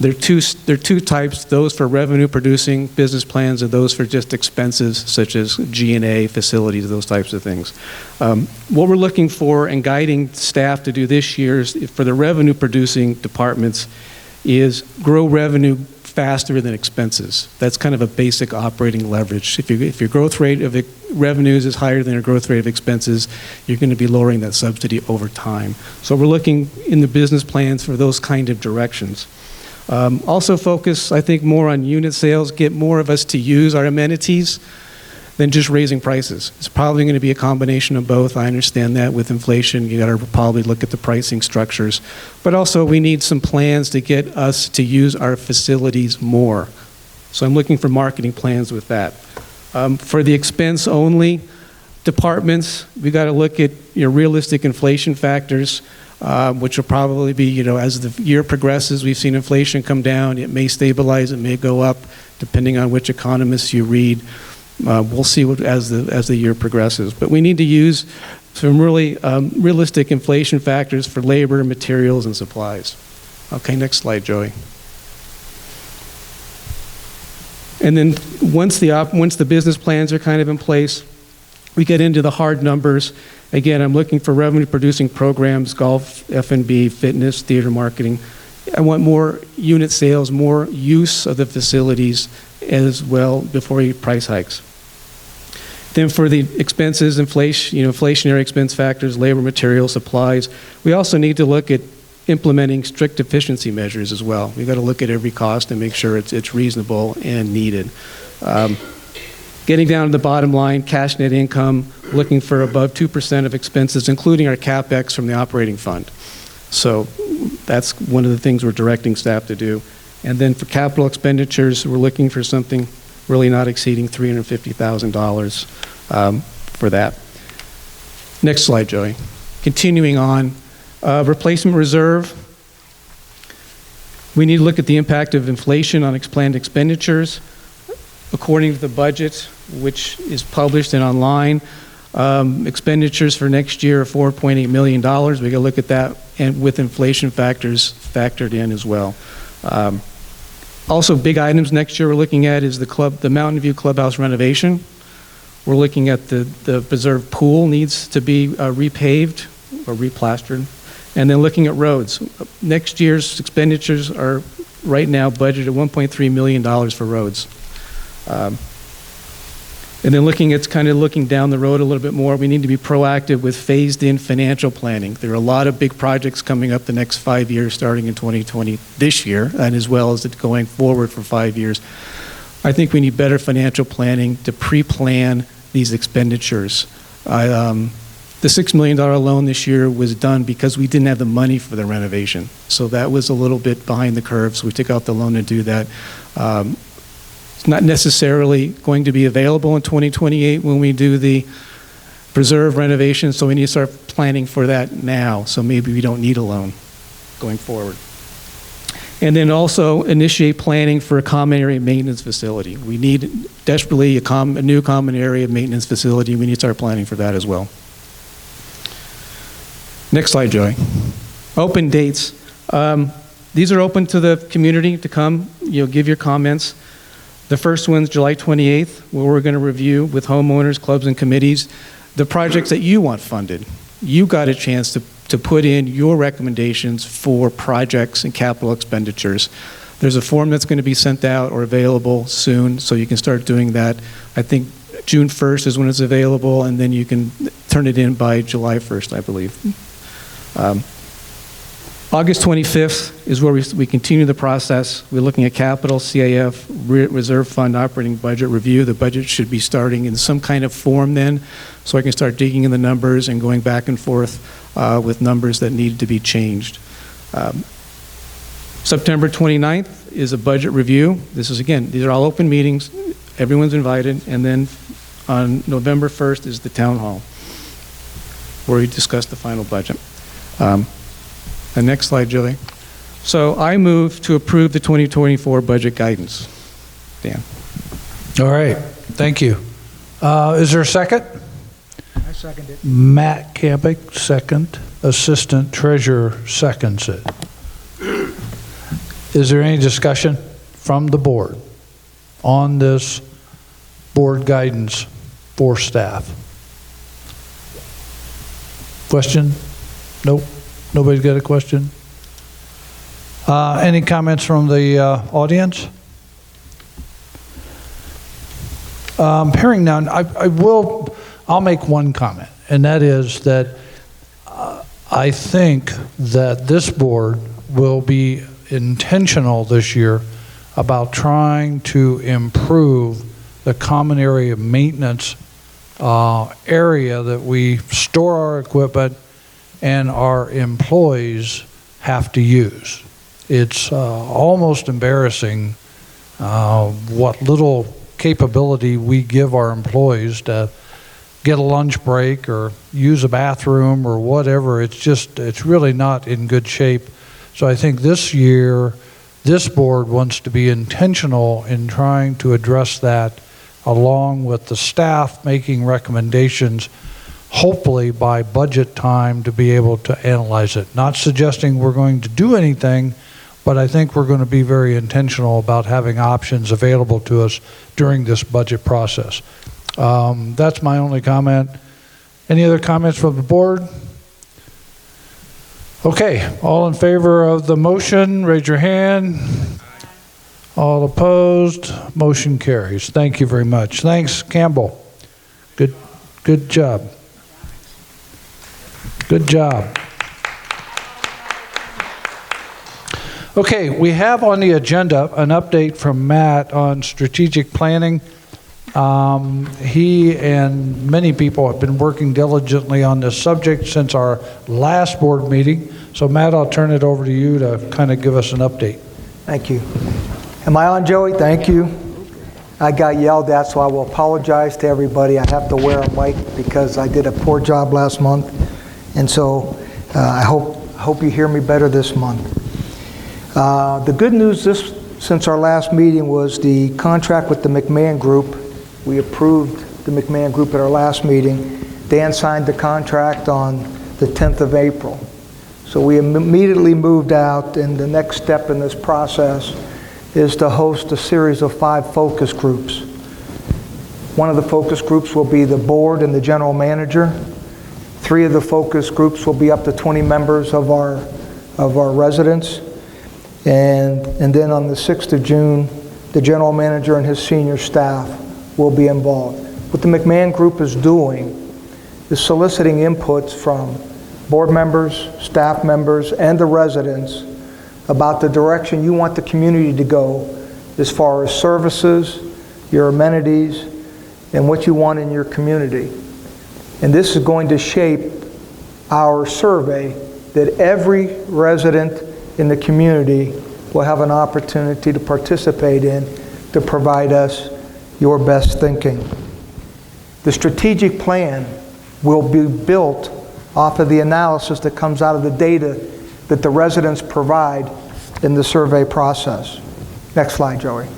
There are two types, those for revenue-producing business plans and those for just expenses, such as G&A, facilities, those types of things. What we're looking for and guiding staff to do this year is, for the revenue-producing departments, is grow revenue faster than expenses. That's kind of a basic operating leverage. If your growth rate of revenues is higher than your growth rate of expenses, you're going to be lowering that subsidy over time. So we're looking in the business plans for those kind of directions. Also focus, I think, more on unit sales, get more of us to use our amenities than just raising prices. It's probably going to be a combination of both. I understand that with inflation, you got to probably look at the pricing structures. But also we need some plans to get us to use our facilities more. So I'm looking for marketing plans with that. For the expense-only departments, we got to look at realistic inflation factors, which will probably be, as the year progresses, we've seen inflation come down. It may stabilize, it may go up, depending on which economists you read. We'll see as the year progresses. But we need to use some really realistic inflation factors for labor, materials, and supplies. Okay, next slide, Joey. And then once the business plans are kind of in place, we get into the hard numbers. Again, I'm looking for revenue-producing programs, golf, F&B, fitness, theater marketing. I want more unit sales, more use of the facilities as well before you price hikes. Then for the expenses, inflationary expense factors, labor, material, supplies, we also need to look at implementing strict efficiency measures as well. We've got to look at every cost and make sure it's reasonable and needed. Getting down to the bottom line, cash net income, looking for above 2% of expenses, including our CapEx from the operating fund. So that's one of the things we're directing staff to do. And then for capital expenditures, we're looking for something really not exceeding $350,000 for that. Next slide, Joey. Continuing on, replacement reserve. We need to look at the impact of inflation on planned expenditures. According to the budget, which is published and online, expenditures for next year are $4.8 million. We got to look at that, and with inflation factors factored in as well. Also, big items next year we're looking at is the Mountain View Clubhouse renovation. We're looking at the preserved pool needs to be repaved or replastered, and then looking at roads. Next year's expenditures are right now budgeted at $1.3 million for roads. And then looking down the road a little bit more, we need to be proactive with phased-in financial planning. There are a lot of big projects coming up the next 5 years, starting in 2020 this year, and as well as it going forward for 5 years. I think we need better financial planning to pre-plan these expenditures. The $6 million loan this year was done because we didn't have the money for the renovation. So that was a little bit behind the curve, so we took out the loan to do that. It's not necessarily going to be available in 2028 when we do the preserve renovation, so we need to start planning for that now, so maybe we don't need a loan going forward. And then also initiate planning for a common area maintenance facility. We need desperately a new common area maintenance facility. We need to start planning for that as well. Next slide, Joey. Open dates. These are open to the community to come, give your comments. The first one's July 28th, where we're going to review with homeowners, clubs, and committees the projects that you want funded. You got a chance to put in your recommendations for projects and capital expenditures. There's a form that's going to be sent out or available soon, so you can start doing that. I think June 1st is when it's available, and then you can turn it in by July 1st, I believe. August 25th is where we continue the process. We're looking at capital, CAF, reserve fund, operating budget review. The budget should be starting in some kind of form then, so I can start digging in the numbers and going back and forth with numbers that need to be changed. September 29th is a budget review. This is, again, these are all open meetings. Everyone's invited. And then on November 1st is the town hall, where we discuss the final budget. The next slide, Julie. So I move to approve the 2024 budget guidance. Dan. All right, thank you. Is there a second? I second it. Matt Campick, second. Assistant Treasurer seconds it. Is there any discussion from the board on this board guidance for staff? Question? Nope. Nobody's got a question? Any comments from the audience? Hearing none, I'll make one comment, and that is that I think that this board will be intentional this year about trying to improve the common area maintenance area that we store our equipment and our employees have to use. It's almost embarrassing what little capability we give our employees to get a lunch break or use a bathroom or whatever. It's really not in good shape. So I think this year, this board wants to be intentional in trying to address that, along with the staff making recommendations, hopefully by budget time, to be able to analyze it. Not suggesting we're going to do anything, but I think we're going to be very intentional about having options available to us during this budget process. That's my only comment. Any other comments from the board? Okay, all in favor of the motion, raise your hand. All opposed, motion carries. Thank you very much. Thanks, Campbell. Good job. Good job. Okay, we have on the agenda an update from Matt on strategic planning. He and many people have been working diligently on this subject since our last board meeting. So Matt, I'll turn it over to you to kind of give us an update. Thank you. Am I on, Joey? Thank you. I got yelled at, so I will apologize to everybody. I have to wear a mic because I did a poor job last month. And so I hope you hear me better this month. The good news since our last meeting was the contract with the McMahon Group. We approved the McMahon Group at our last meeting. Dan signed the contract on the 10th of April. So we immediately moved out, and the next step in this process is to host a series of 5 focus groups. One of the focus groups will be the board and the general manager. 3 of the focus groups will be up to 20 members of our residents. And then on the 6th of June, the general manager and his senior staff will be involved. What the McMahon Group is doing is soliciting inputs from board members, staff members, and the residents about the direction you want the community to go as far as services, your amenities, and what you want in your community. And this is going to shape our survey that every resident in the community will have an opportunity to participate in to provide us your best thinking. The strategic plan will be built off of the analysis that comes out of the data that the residents provide in the survey process. Next slide, Joey.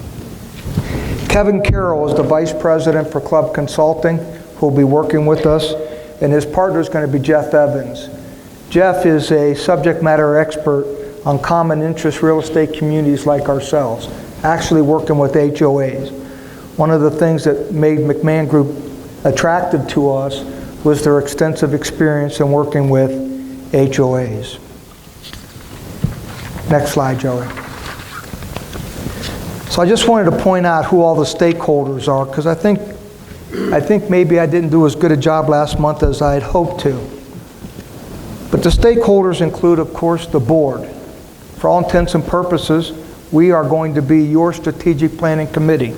Kevin Carroll is the Vice President for Club Consulting, who will be working with us, and his partner is going to be Jeff Evans. Jeff is a subject matter expert on common interest real estate communities like ourselves, actually working with HOAs. One of the things that made McMahon Group attractive to us was their extensive experience in working with HOAs. Next slide, Joey. So I just wanted to point out who all the stakeholders are, because I think maybe I didn't do as good a job last month as I had hoped to. But the stakeholders include, of course, the board. For all intents and purposes, we are going to be your strategic planning committee.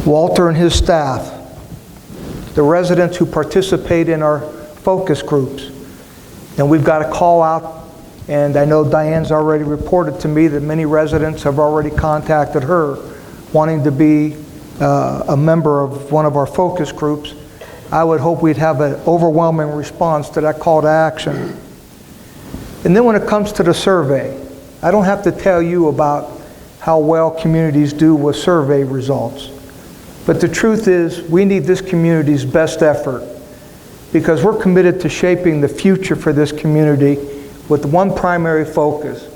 Walter and his staff, the residents who participate in our focus groups. And we've got a call out, and I know Diane's already reported to me that many residents have already contacted her wanting to be a member of one of our focus groups. I would hope we'd have an overwhelming response to that call to action. And then when it comes to the survey, I don't have to tell you about how well communities do with survey results. But the truth is, we need this community's best effort, because we're committed to shaping the future for this community with one primary focus.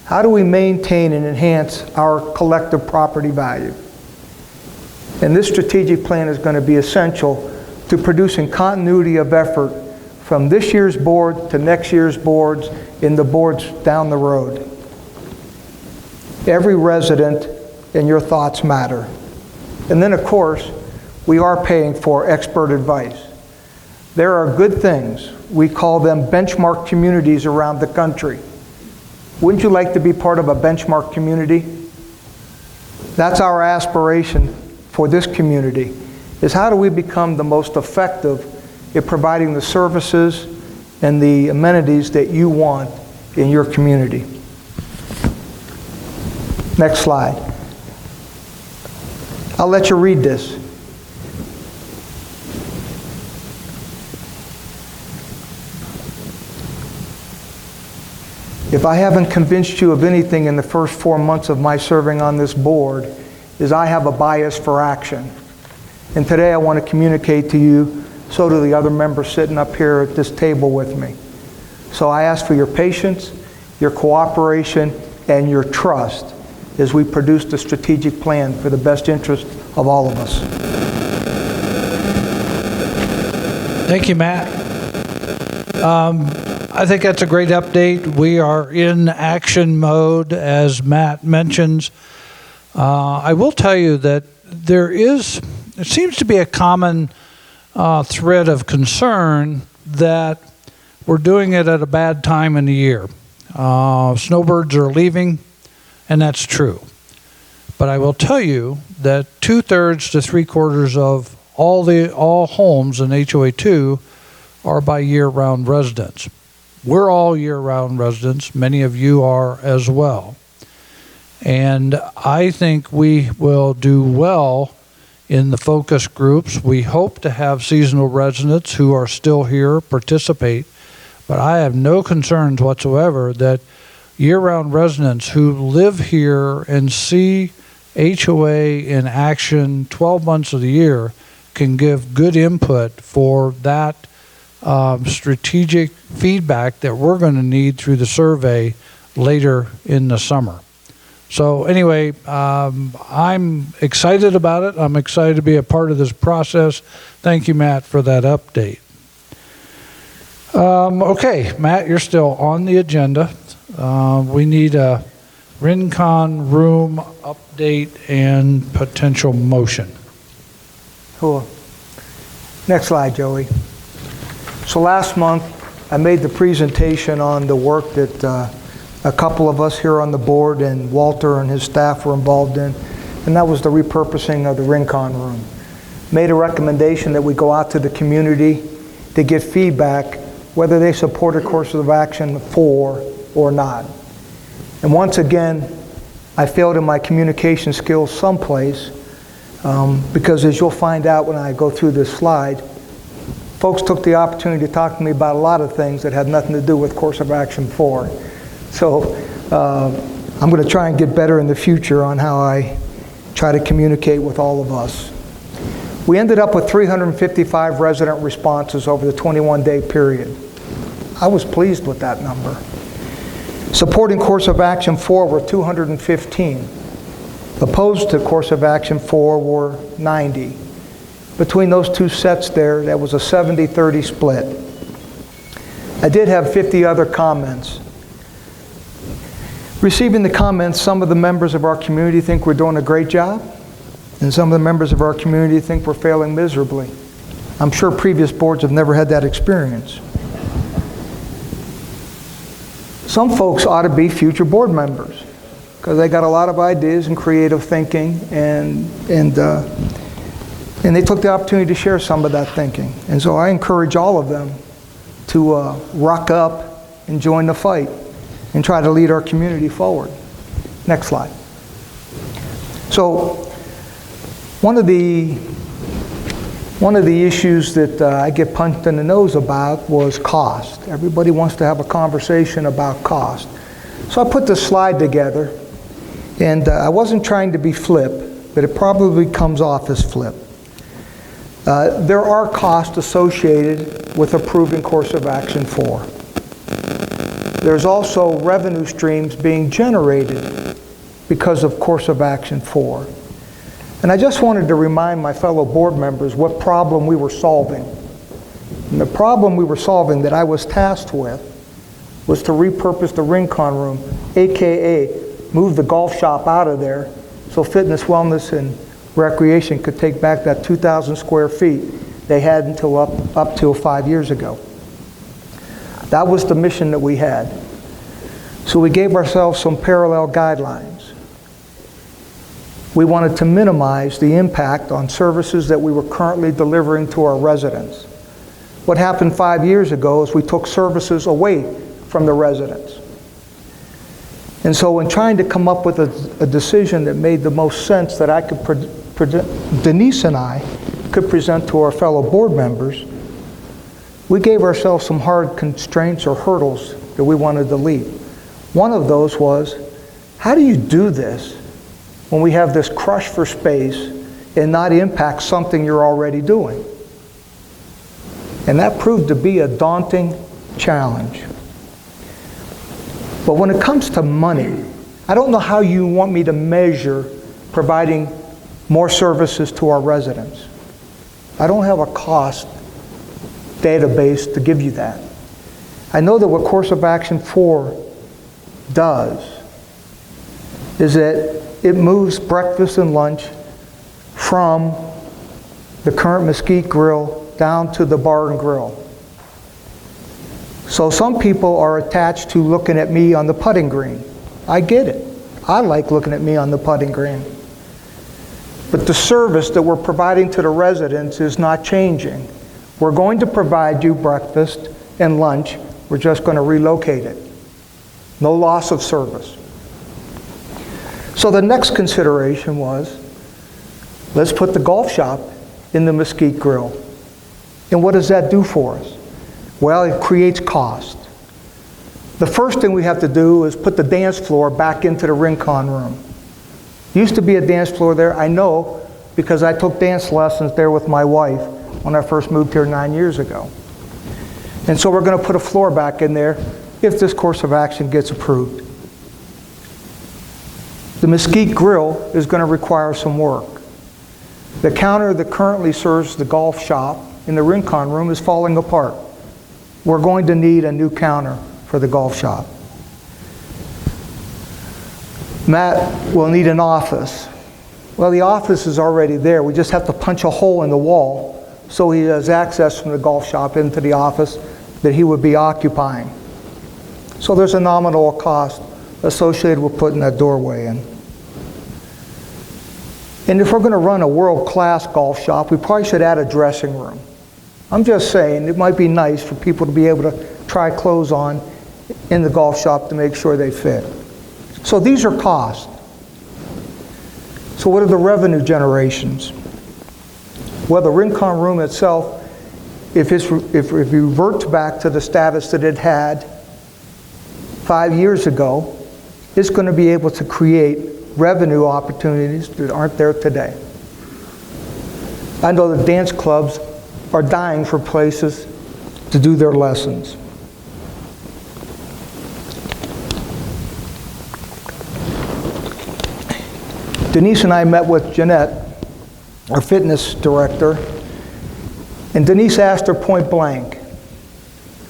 How do we maintain and enhance our collective property value? And this strategic plan is going to be essential to producing continuity of effort from this year's board to next year's boards and the boards down the road. Every resident and your thoughts matter. And then, of course, we are paying for expert advice. There are good things. We call them benchmark communities around the country. Wouldn't you like to be part of a benchmark community? That's our aspiration for this community, is how do we become the most effective at providing the services and the amenities that you want in your community. Next slide. I'll let you read this. If I haven't convinced you of anything in the first 4 months of my serving on this board, is I have a bias for action. And today I want to communicate to you, so do the other members sitting up here at this table with me. So I ask for your patience, your cooperation, and your trust as we produce the strategic plan for the best interest of all of us. Thank you, Matt. I think that's a great update. We are in action mode, as Matt mentions. I will tell you that there seems to be a common thread of concern that we're doing it at a bad time in the year. Snowbirds are leaving, and that's true. But I will tell you that 2/3 to 3/4 of all homes in HOA2 are by year-round residents. We're all year-round residents. Many of you are as well. And I think we will do well in the focus groups. We hope to have seasonal residents who are still here participate, but I have no concerns whatsoever that year-round residents who live here and see HOA in action 12 months of the year can give good input for that strategic feedback that we're going to need through the survey later in the summer. So anyway, I'm excited about it. I'm excited to be a part of this process. Thank you, Matt, for that update. Okay, Matt, you're still on the agenda. We need a Rincon room update and potential motion. Cool. Next slide, Joey. So last month, I made the presentation on the work that a couple of us here on the board and Walter and his staff were involved in, and that was the repurposing of the Rincon room. made a recommendation that we go out to the community to get feedback whether they support a course of action 4 or not. And once again, I failed in my communication skills someplace because as you'll find out when I go through this slide, folks took the opportunity to talk to me about a lot of things that had nothing to do with course of action 4. So I'm going to try and get better in the future on how I try to communicate with all of us. We ended up with 355 resident responses over the 21-day period. I was pleased with that number. Supporting course of action 4 were 215. Opposed to course of action 4 were 90. Between those two sets there, that was a 70-30 split. I did have 50 other comments. Receiving the comments, some of the members of our community think we're doing a great job, and some of the members of our community think we're failing miserably. I'm sure previous boards have never had that experience. Some folks ought to be future board members because they got a lot of ideas and creative thinking, and they took the opportunity to share some of that thinking. And so I encourage all of them to rock up and join the fight and try to lead our community forward. Next slide. So one of the issues that I get punched in the nose about was cost. Everybody wants to have a conversation about cost. So I put this slide together, and I wasn't trying to be flip, but it probably comes off as flip. There are costs associated with approving course of action 4. There's also revenue streams being generated because of course of action 4. And I just wanted to remind my fellow board members what problem we were solving. And the problem we were solving that I was tasked with was to repurpose the Rincon room, AKA move the golf shop out of there so fitness, wellness, and recreation could take back that 2,000 square feet they had until up till 5 years ago. That was the mission that we had. So we gave ourselves some parallel guidelines. We wanted to minimize the impact on services that we were currently delivering to our residents. What happened 5 years ago is we took services away from the residents. And so when trying to come up with a decision that made the most sense that I could, Denise and I could present to our fellow board members, we gave ourselves some hard constraints or hurdles that we wanted to leap. One of those was, how do you do this when we have this crush for space and not impact something you're already doing? And that proved to be a daunting challenge. But when it comes to money, I don't know how you want me to measure providing more services to our residents. I don't have a cost database to give you that. I know that what Course of Action 4 does is that it moves breakfast and lunch from the current Mesquite Grill down to the Bar and Grill. So some people are attached to looking at me on the putting green. I get it. I like looking at me on the putting green. But the service that we're providing to the residents is not changing. We're going to provide you breakfast and lunch. We're just going to relocate it. No loss of service. So the next consideration was, let's put the golf shop in the Mesquite Grill. And what does that do for us? Well, it creates cost. The first thing we have to do is put the dance floor back into the Rincon room. Used to be a dance floor there, I know, because I took dance lessons there with my wife when I first moved here 9 years ago. And so we're going to put a floor back in there if this course of action gets approved. The Mesquite Grill is going to require some work. The counter that currently serves the golf shop in the Rincon room is falling apart. We're going to need a new counter for the golf shop. Matt will need an office. Well, the office is already there. We just have to punch a hole in the wall so he has access from the golf shop into the office that he would be occupying. So there's a nominal cost associated with putting that doorway in. And if we're going to run a world-class golf shop, we probably should add a dressing room. I'm just saying, it might be nice for people to be able to try clothes on in the golf shop to make sure they fit. So these are costs. So what are the revenue generations? Well, the Rincon room itself, if it reverts back to the status that it had 5 years ago, it's going to be able to create revenue opportunities that aren't there today. I know the dance clubs are dying for places to do their lessons. Denise and I met with Jeanette, our fitness director, and Denise asked her point blank,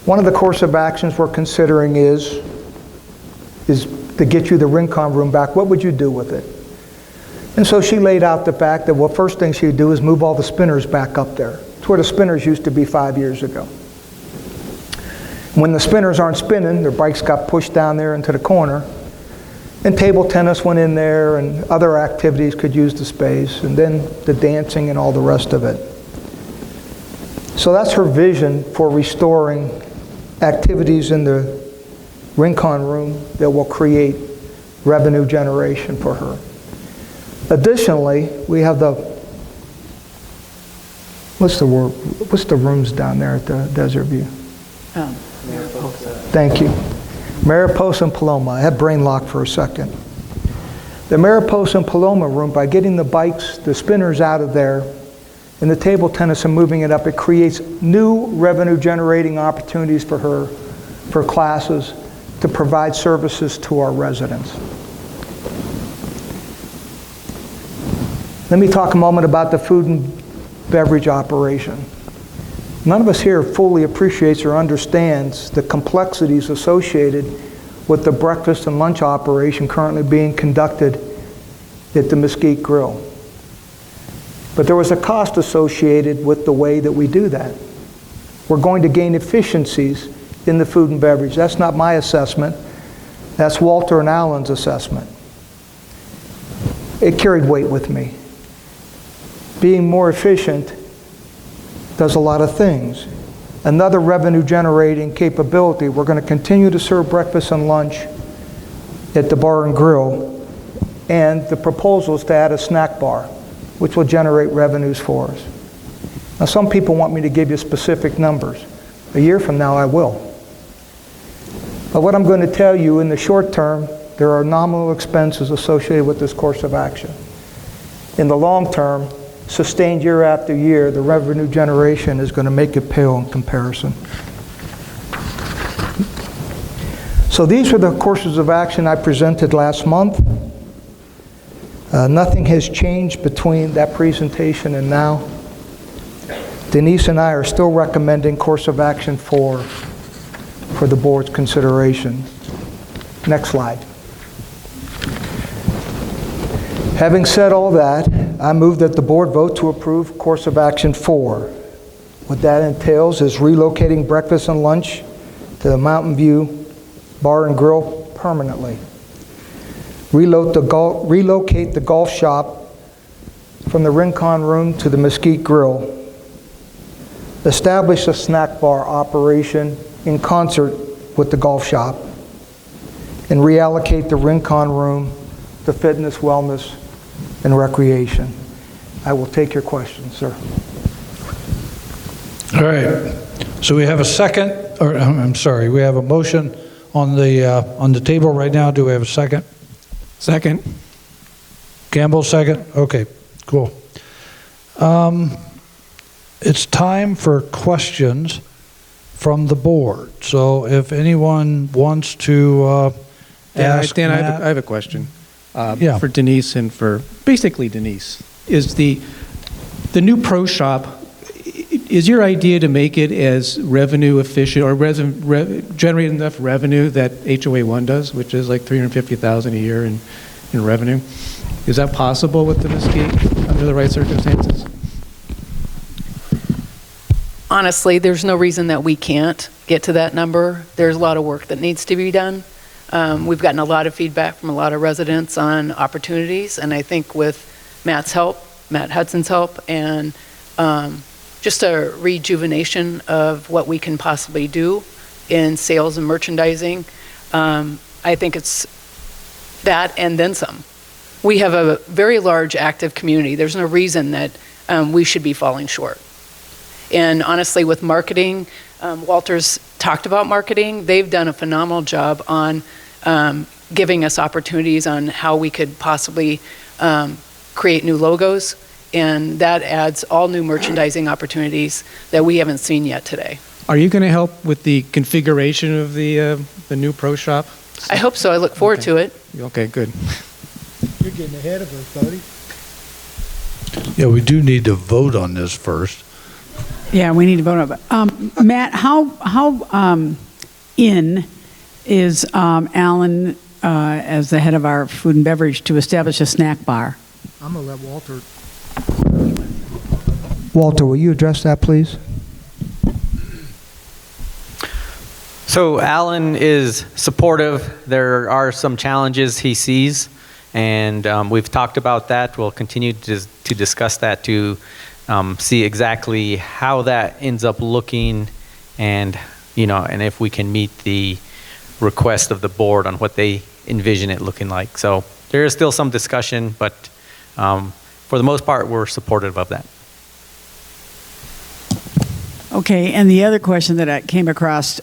one of the course of actions we're considering is to get you the Rincon room back. What would you do with it? And so she laid out the fact that, well, first thing she'd do is move all the spinners back up there. It's where the spinners used to be 5 years ago. When the spinners aren't spinning, their bikes got pushed down there into the corner, and table tennis went in there, and other activities could use the space, and then the dancing and all the rest of it. So that's her vision for restoring activities in the Rincon room that will create revenue generation for her. Additionally, we have what's the rooms down there at the Desert View? Mariposa. Thank you. Mariposa and Paloma. I had brain lock for a second. The Mariposa and Paloma room, by getting the bikes, the spinners out of there, and the table tennis and moving it up, it creates new revenue generating opportunities for her, for classes, to provide services to our residents. Let me talk a moment about the food and beverage operation. None of us here fully appreciates or understands the complexities associated with the breakfast and lunch operation currently being conducted at the Mesquite Grill. But there was a cost associated with the way that we do that. We're going to gain efficiencies in the food and beverage. That's not my assessment. That's Walter and Alan's assessment. It carried weight with me. Being more efficient does a lot of things. Another revenue generating capability, we're going to continue to serve breakfast and lunch at the bar and grill, and the proposal is to add a snack bar, which will generate revenues for us. Now, some people want me to give you specific numbers. A year from now, I will. But what I'm going to tell you, in the short term, there are nominal expenses associated with this course of action. In the long term, sustained year after year, the revenue generation is going to make it pale in comparison. So these are the courses of action I presented last month. Nothing has changed between that presentation and now. Denise and I are still recommending course of action for the board's consideration. Next slide. Having said all that, I move that the board vote to approve course of action 4. What that entails is relocating breakfast and lunch to the Mountain View Bar and Grill permanently. Relocate the golf shop from the Rincon room to the Mesquite Grill. Establish a snack bar operation in concert with the golf shop. And reallocate the Rincon room to fitness, wellness, and recreation. I will take your questions, sir. All right. So we have a second, or I'm sorry, we have a motion on the table right now. Do we have a second? Second. Campbell, second? Okay, cool. It's time for questions from the board. So if anyone wants to ask Dan, Matt, I have a question Yeah. for Denise and for basically Denise. Is the new pro shop, is your idea to make it as revenue efficient or generate enough revenue that HOA 1 does, which is like $350,000 a year in revenue? Is that possible with the Mesquite under the right circumstances? Honestly, there's no reason that we can't get to that number. There's a lot of work that needs to be done. We've gotten a lot of feedback from a lot of residents on opportunities, and I think with Matt Hudson's help, and just a rejuvenation of what we can possibly do in sales and merchandising. I think it's that and then some. We have a very large active community. There's no reason that we should be falling short. And honestly, with marketing, Walter's talked about marketing. They've done a phenomenal job on giving us opportunities on how we could possibly create new logos, and that adds all new merchandising opportunities that we haven't seen yet today. Are you going to help with the configuration of the new pro shop? I hope so. I look forward to it. Okay, good. You're getting ahead of us, buddy. Yeah, we do need to vote on this first. Yeah, we need to vote on it. Matt, how in is Alan as the head of our food and beverage to establish a snack bar? I'm going to let Walter. Walter, will you address that, please? So Alan is supportive. There are some challenges he sees, and we've talked about that. We'll continue to discuss that to see exactly how that ends up looking, and and if we can meet the request of the board on what they envision it looking like. So there is still some discussion, but for the most part, we're supportive of that. Okay, and the other question that I came across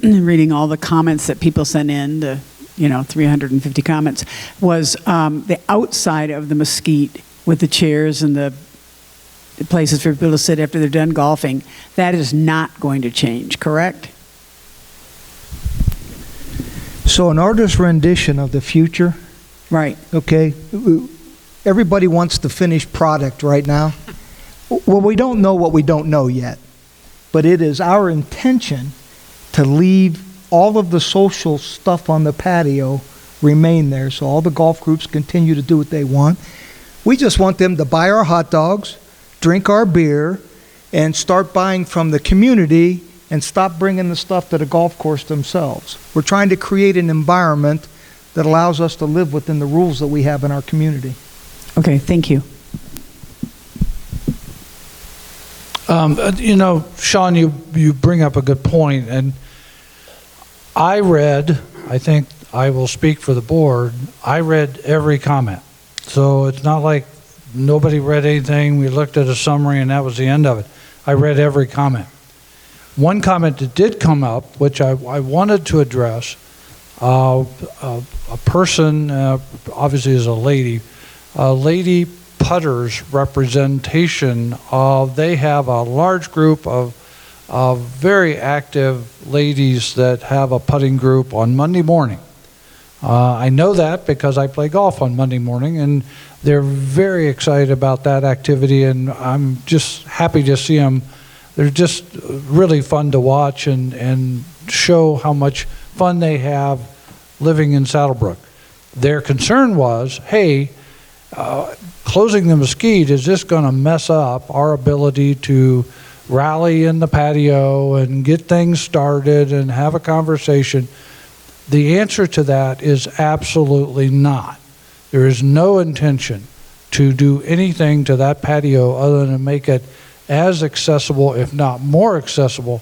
reading all the comments that people sent in, the 350 comments, was the outside of the Mesquite with the chairs and the places for people to sit after they're done golfing. That is not going to change, correct? So an artist's rendition of the future. Right. Okay. Everybody wants the finished product right now. Well, we don't know what we don't know yet. But it is our intention to leave all of the social stuff on the patio remain there, so all the golf groups continue to do what they want. We just want them to buy our hot dogs, drink our beer, and start buying from the community and stop bringing the stuff to the golf course themselves. We're trying to create an environment that allows us to live within the rules that we have in our community. Okay, thank you. Sean, you bring up a good point, and I think I will speak for the board, I read every comment. So it's not like nobody read anything, we looked at a summary and that was the end of it. I read every comment. One comment that did come up, which I wanted to address, a person, obviously is a lady putters representation of, they have a large group of very active ladies that have a putting group on Monday morning. I know that because I play golf on Monday morning, and they're very excited about that activity, and I'm just happy to see them. They're just really fun to watch and show how much fun they have living in Saddlebrook. Their concern was, hey, closing the Mesquite, is this going to mess up our ability to rally in the patio and get things started and have a conversation? The answer to that is absolutely not. There is no intention to do anything to that patio other than make it as accessible, if not more accessible,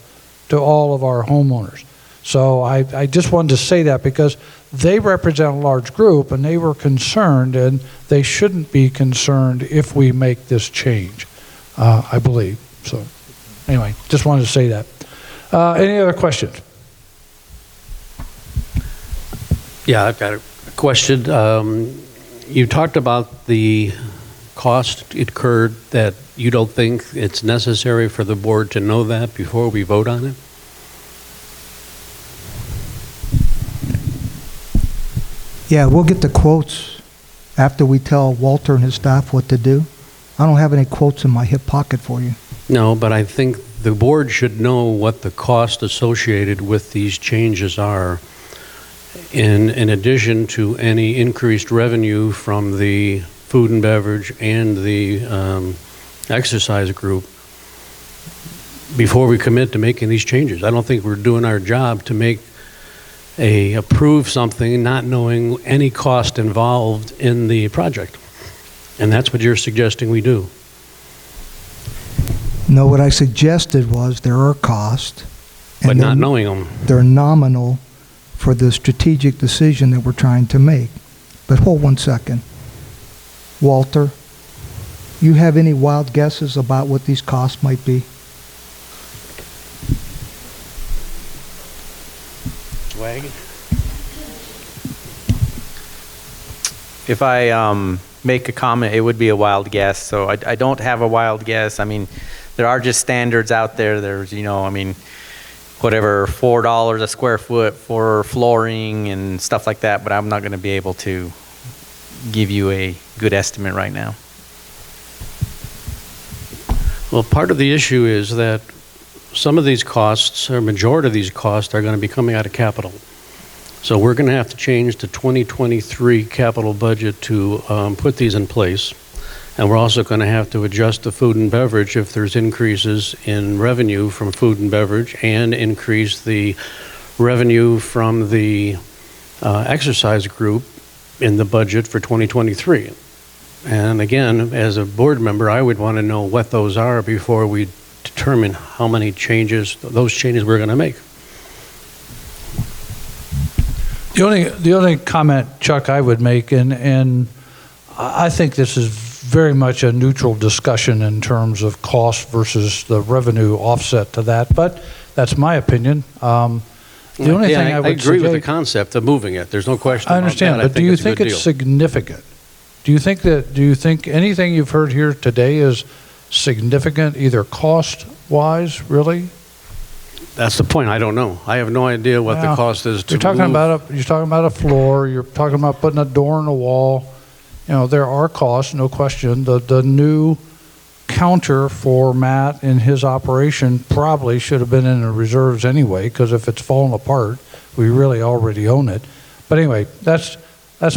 to all of our homeowners. So I just wanted to say that because they represent a large group and they were concerned, and they shouldn't be concerned if we make this change, I believe. So anyway, just wanted to say that. Any other questions? Yeah, I've got a question. You talked about the cost incurred, that you don't think it's necessary for the board to know that before we vote on it? Yeah, we'll get the quotes after we tell Walter and his staff what to do. I don't have any quotes in my hip pocket for you. No, but I think the board should know what the cost associated with these changes are, in addition to any increased revenue from the food and beverage and the exercise group, before we commit to making these changes. I don't think we're doing our job to approve something not knowing any cost involved in the project. And that's what you're suggesting we do. No, what I suggested was there are costs. and But not they're- knowing them. They're nominal for the strategic decision that we're trying to make. But hold one second. Walter, you have any wild guesses about what these costs might be? Swag? If I make a comment, it would be a wild guess. So I don't have a wild guess. I mean, there are just standards out there. There's, whatever, $4 a square foot for flooring and stuff like that. But I'm not going to be able to give you a good estimate right now. Well, part of the issue is that some of these costs, or majority of these costs, are going to be coming out of capital. So we're going to have to change the 2023 capital budget to put these in place. And we're also going to have to adjust the food and beverage if there's increases in revenue from food and beverage, and increase the revenue from the exercise group in the budget for 2023. And again, as a board member, I would want to know what those are before we determine how many changes, those changes we're going to make. The only comment, Chuck, I would make, and I think this is very much a neutral discussion in terms of cost versus the revenue offset to that, but that's my opinion. The only thing I would agree with the suggest- concept of moving it. There's no question I about understand, that. but do you think it's significant? Do you think anything you've heard here today is significant, either cost-wise, really? That's the point. I don't know. I have no idea what the Yeah. cost is to You're talking move. about a floor, you're talking about putting a door in a wall. There are costs, no question. The new counter for Matt in his operation probably should have been in the reserves anyway, because if it's falling apart, we really already own it. But anyway, that's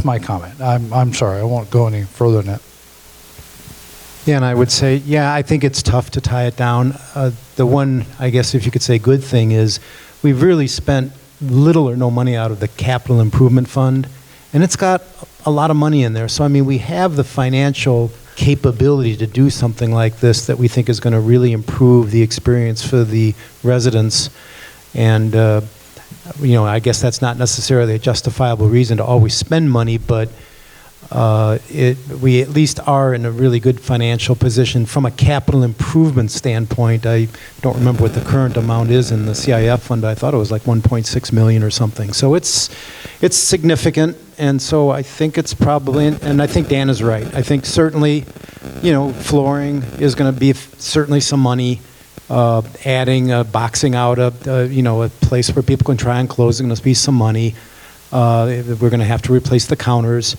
my comment. I'm sorry, I won't go any further than that. Yeah, and I would say, I think it's tough to tie it down. The one, I guess, if you could say good thing is we've really spent little or no money out of the capital improvement fund, and it's got a lot of money in there. So, I mean, we have the financial capability to do something like this that we think is going to really improve the experience for the residents. And, I guess that's not necessarily a justifiable reason to always spend money, but we at least are in a really good financial position from a capital improvement standpoint. I don't remember what the current amount is in the CIF fund, but I thought it was like 1.6 million or something. So it's significant, and so I think it's probably, and I think Dan is right. I think certainly, flooring is going to be certainly some money. Adding, boxing out a place where people can try on clothes is going to be some money. We're going to have to replace the counters.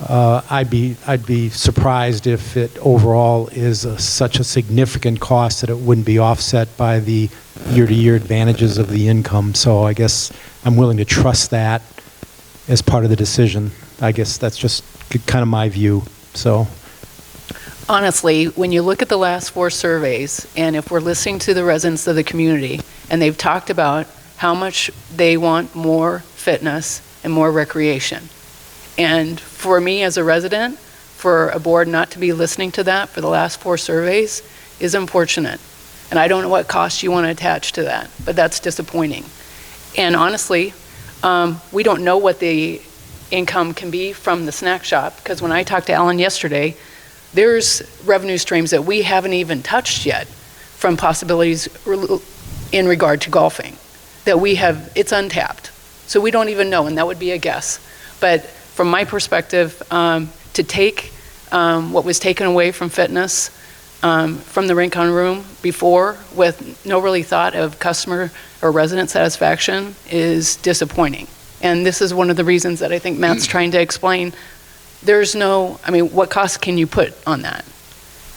I'd be surprised if it overall is such a significant cost that it wouldn't be offset by the year-to-year advantages of the income. So I guess I'm willing to trust that as part of the decision. I guess that's just kind of my view. So. Honestly, when you look at the last 4 surveys, and if we're listening to the residents of the community, and they've talked about how much they want more fitness and more recreation. And for me as a resident, for a board not to be listening to that for the last 4 surveys is unfortunate. And I don't know what cost you want to attach to that, but that's disappointing. And honestly, we don't know what the income can be from the snack shop, because when I talked to Alan yesterday, there's revenue streams that we haven't even touched yet from possibilities in regard to golfing that it's untapped. So we don't even know, and that would be a guess. But from my perspective, to take what was taken away from fitness, from the Rincon Room before with no really thought of customer or resident satisfaction is disappointing. And this is one of the reasons that I think Matt's trying to explain. What cost can you put on that?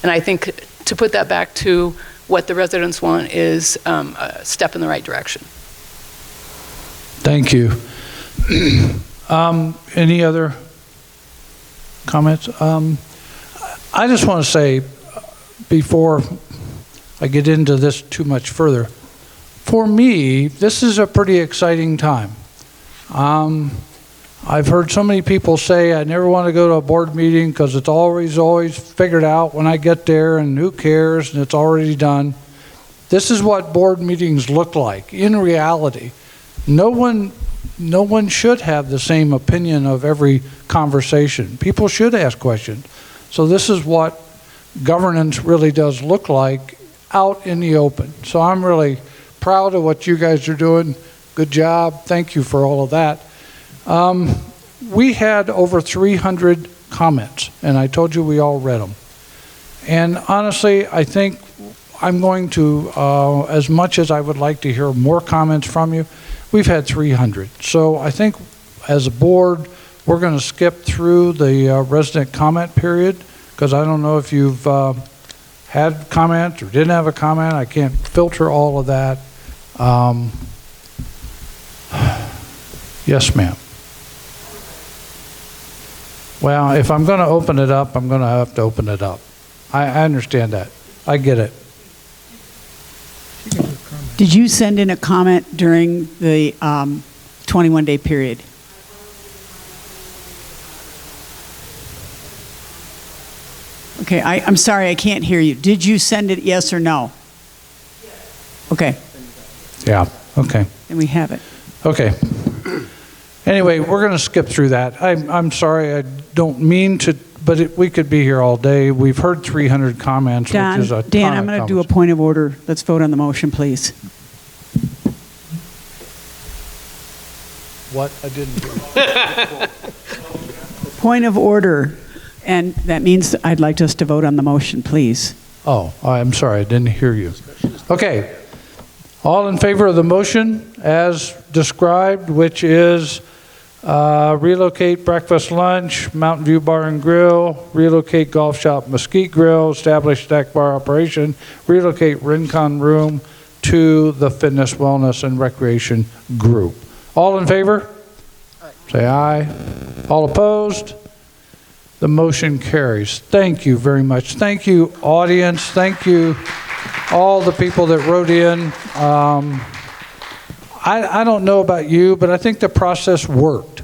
And I think to put that back to what the residents want is a step in the right direction. Thank you. Any other comments? I just want to say, before I get into this too much further, for me, this is a pretty exciting time. I've heard so many people say, I never want to go to a board meeting because it's always figured out when I get there and who cares and it's already done. This is what board meetings look like in reality. No one should have the same opinion of every conversation. People should ask questions. So this is what governance really does look like out in the open. So I'm really proud of what you guys are doing. Good job. Thank you for all of that. We had over 300 comments, and I told you we all read them. And honestly, I think I'm going to, as much as I would like to hear more comments from you, we've had 300. So I think as a board, we're going to skip through the resident comment period, because I don't know if you've had comment or didn't have a comment. I can't filter all of that. Yes, ma'am. Well, if I'm going to open it up, I'm going to have to open it up. I understand that. I get it. Did you send in a comment during the 21-day period? Okay, I'm sorry, I can't hear you. Did you send it yes or no? Yes. Okay. Yeah, okay. Then we have it. Okay. Anyway, we're going to skip through that. I'm sorry, I don't mean to, but we could be here all day. We've heard 300 comments, Dan, which is a ton Dan, of I'm going to do a comments. point of order. Let's vote on the motion, please. What? I didn't hear. Point of order. And that means I'd like us to vote on the motion, please. Oh, I'm sorry, I didn't hear you. Okay. All in favor of the motion as described, which is relocate breakfast lunch, Mountain View Bar and Grill, relocate golf shop Mesquite Grill, establish snack bar operation, relocate Rincon Room to the Fitness, Wellness, and Recreation Group. All in favor? Aye. Say aye. All opposed? The motion carries. Thank you very much. Thank you, audience. Thank you, all the people that wrote in. I don't know about you, but I think the process worked.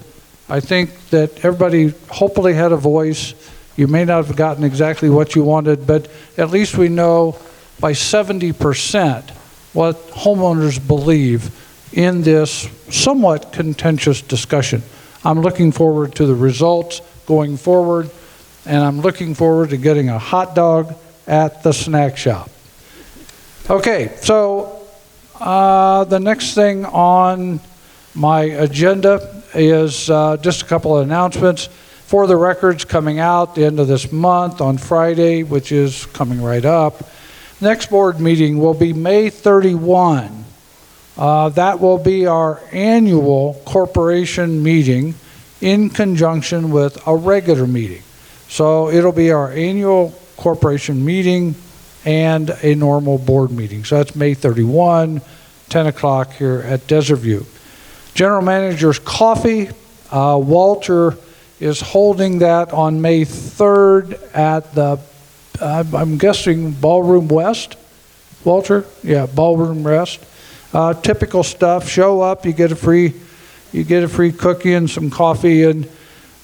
I think that everybody hopefully had a voice. You may not have gotten exactly what you wanted, but at least we know by 70% what homeowners believe in this somewhat contentious discussion. I'm looking forward to the results going forward, and I'm looking forward to getting a hot dog at the snack shop. Okay, so the next thing on my agenda is just a couple of announcements. For the records coming out the end of this month on Friday, which is coming right up. Next board meeting will be May 31. That will be our annual corporation meeting in conjunction with a regular meeting. So it'll be our annual corporation meeting and a normal board meeting. So that's May 31, 10 o'clock here at Desert View. General Manager's Coffee, Walter is holding that on May 3rd at the, I'm guessing Ballroom West, Walter? Yeah, Ballroom West. Typical stuff, show up, you get a free cookie and some coffee,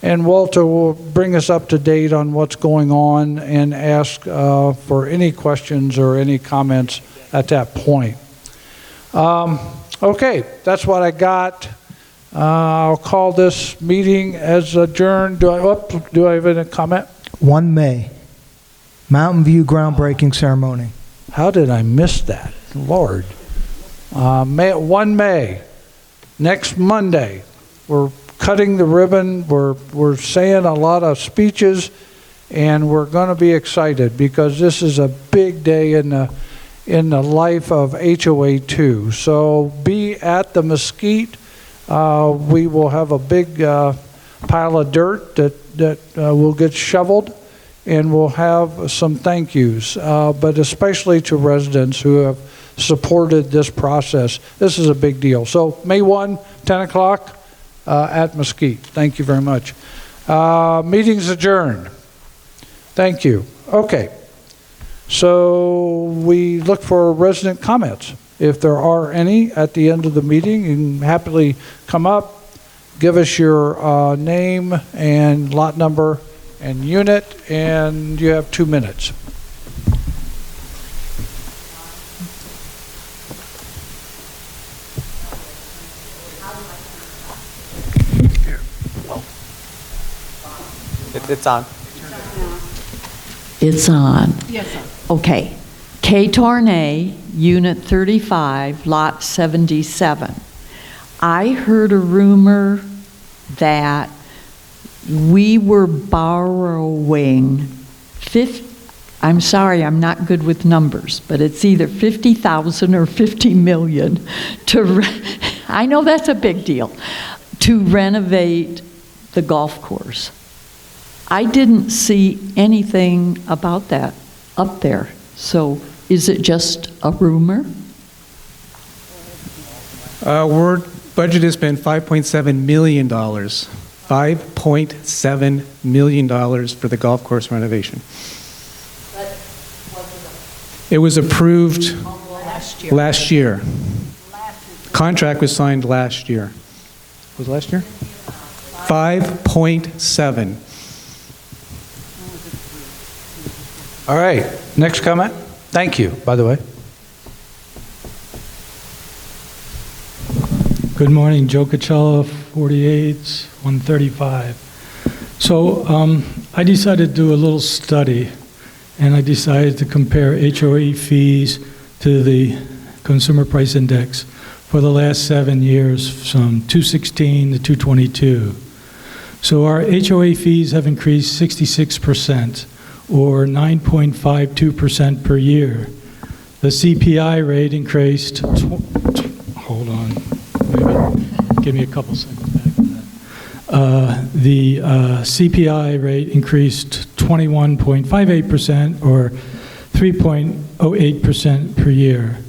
and Walter will bring us up to date on what's going on and ask for any questions or any comments at that point. Okay, that's what I got. I'll call this meeting as adjourned. Do I have any comment? 1 May, Mountain View groundbreaking ceremony. How did I miss that? Lord. 1 May, next Monday, we're cutting the ribbon. We're saying a lot of speeches, and we're going to be excited because this is a big day in the life of HOA 2. So be at the Mesquite. We will have a big pile of dirt that will get shoveled, and we'll have some thank yous, but especially to residents who have supported this process. This is a big deal. So May 1, 10 o'clock at Mesquite. Thank you very much. Meeting's adjourned. Thank you. Okay. So we look for resident comments. If there are any at the end of the meeting, you can happily come up give us your name and lot number and unit, and you have 2 minutes. It's on. It's on. Yes, sir. Okay. K. Tornay, Unit 35, Lot 77. I heard a rumor that we were borrowing I'm sorry, I'm not good with numbers, but it's either 50,000 or 50 million I know that's a big deal, to renovate the golf course. I didn't see anything about that up there. So is it just a rumor? Our budget has been $5.7 million. $5.7 million for the golf course renovation. It was approved last year. Contract was signed last year. Was it last year? 5.7. All right, next comment. Thank you, by the way. Good morning, Joe Coachella, 48, 135. So I decided to do a little study, and I decided to compare HOA fees to the Consumer Price Index for the last 7 years, from 2016 to 2022. So our HOA fees have increased 66%, or 9.52% per year. The CPI rate increased, hold on, maybe give me a couple seconds back to that. The CPI rate increased 21.58%, or 3.08% per year.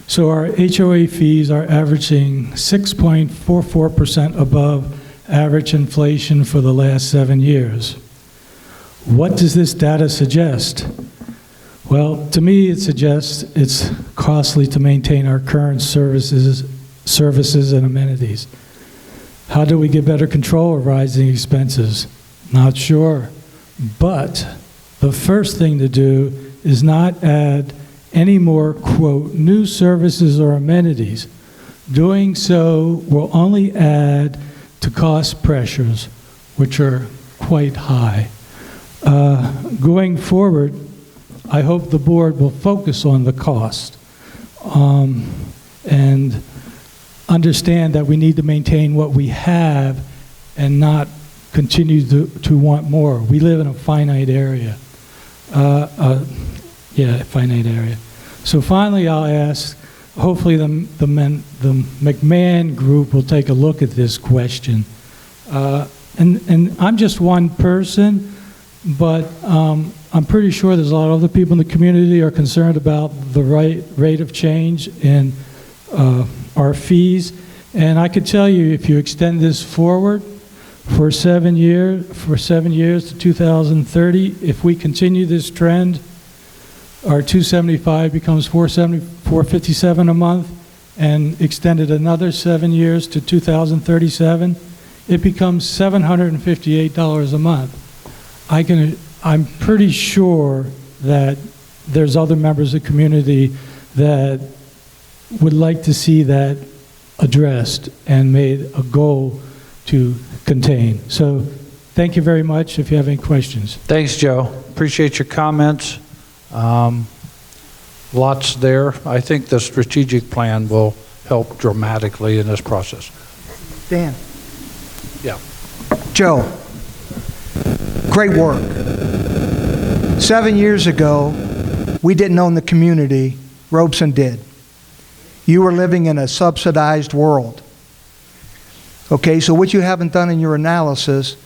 So our HOA fees are averaging 6.44% above average inflation for the last 7 years. What does this data suggest? Well, to me, it suggests it's costly to maintain our current services and amenities. How do we get better control of rising expenses? Not sure. But the first thing to do is not add any more, quote, new services or amenities. Doing so will only add to cost pressures, which are quite high. Going forward, I hope the board will focus on the cost and understand that we need to maintain what we have and not continue to want more. We live in a finite area. Finite area. So finally, I'll ask, hopefully the McMahon group will take a look at this question. And I'm just one person, but I'm pretty sure there's a lot of other people in the community are concerned about the rate of change in our fees. And I could tell you, if you extend this forward for 7 years to 2030, if we continue this trend, our $275 becomes $457 a month, and extended another 7 years to 2037, it becomes $758 a month. I'm pretty sure that there's other members of the community that would like to see that addressed and made a goal to contain. So thank you very much. If you have any questions. Thanks, Joe. Appreciate your comments. Lots there. I think the strategic plan will help dramatically in this process. Dan. Yeah. Joe, great work. 7 years ago, we didn't own the community. Robeson did. You were living in a subsidized world. Okay, so what you haven't done in your analysis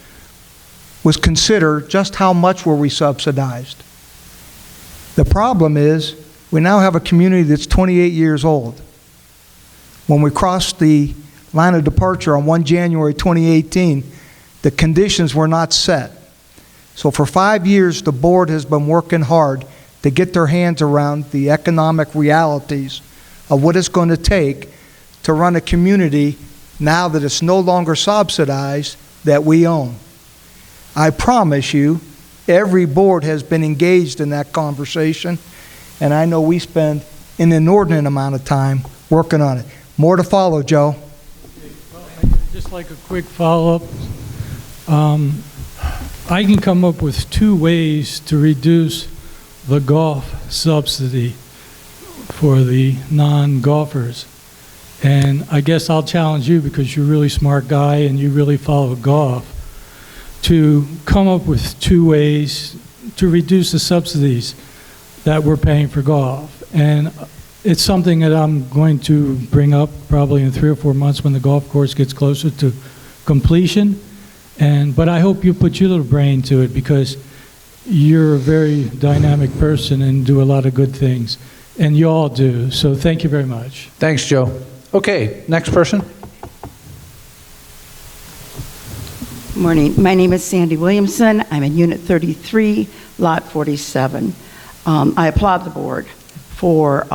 was consider just how much were we subsidized. The problem is we now have a community that's 28 years old. When we crossed the line of departure on 1 January 2018, the conditions were not set. So for 5 years, the board has been working hard to get their hands around the economic realities of what it's going to take to run a community now that it's no longer subsidized, that we own. I promise you, every board has been engaged in that conversation, and I know we spend an inordinate amount of time working on it. More to follow, Joe. Just like a quick follow-up, I can come up with 2 ways to reduce the golf subsidy for the non-golfers. And I guess I'll challenge you, because you're a really smart guy and you really follow golf, to come up with 2 ways to reduce the subsidies that we're paying for golf. And it's something that I'm going to bring up probably in 3 or 4 months when the golf course gets closer to completion. But I hope you put your little brain to it, because you're a very dynamic person and do a lot of good things. And you all do. So thank you very much. Thanks, Joe. Okay, next person. Morning. My name is Sandy Williamson. I'm in Unit 33, Lot 47. I applaud the board for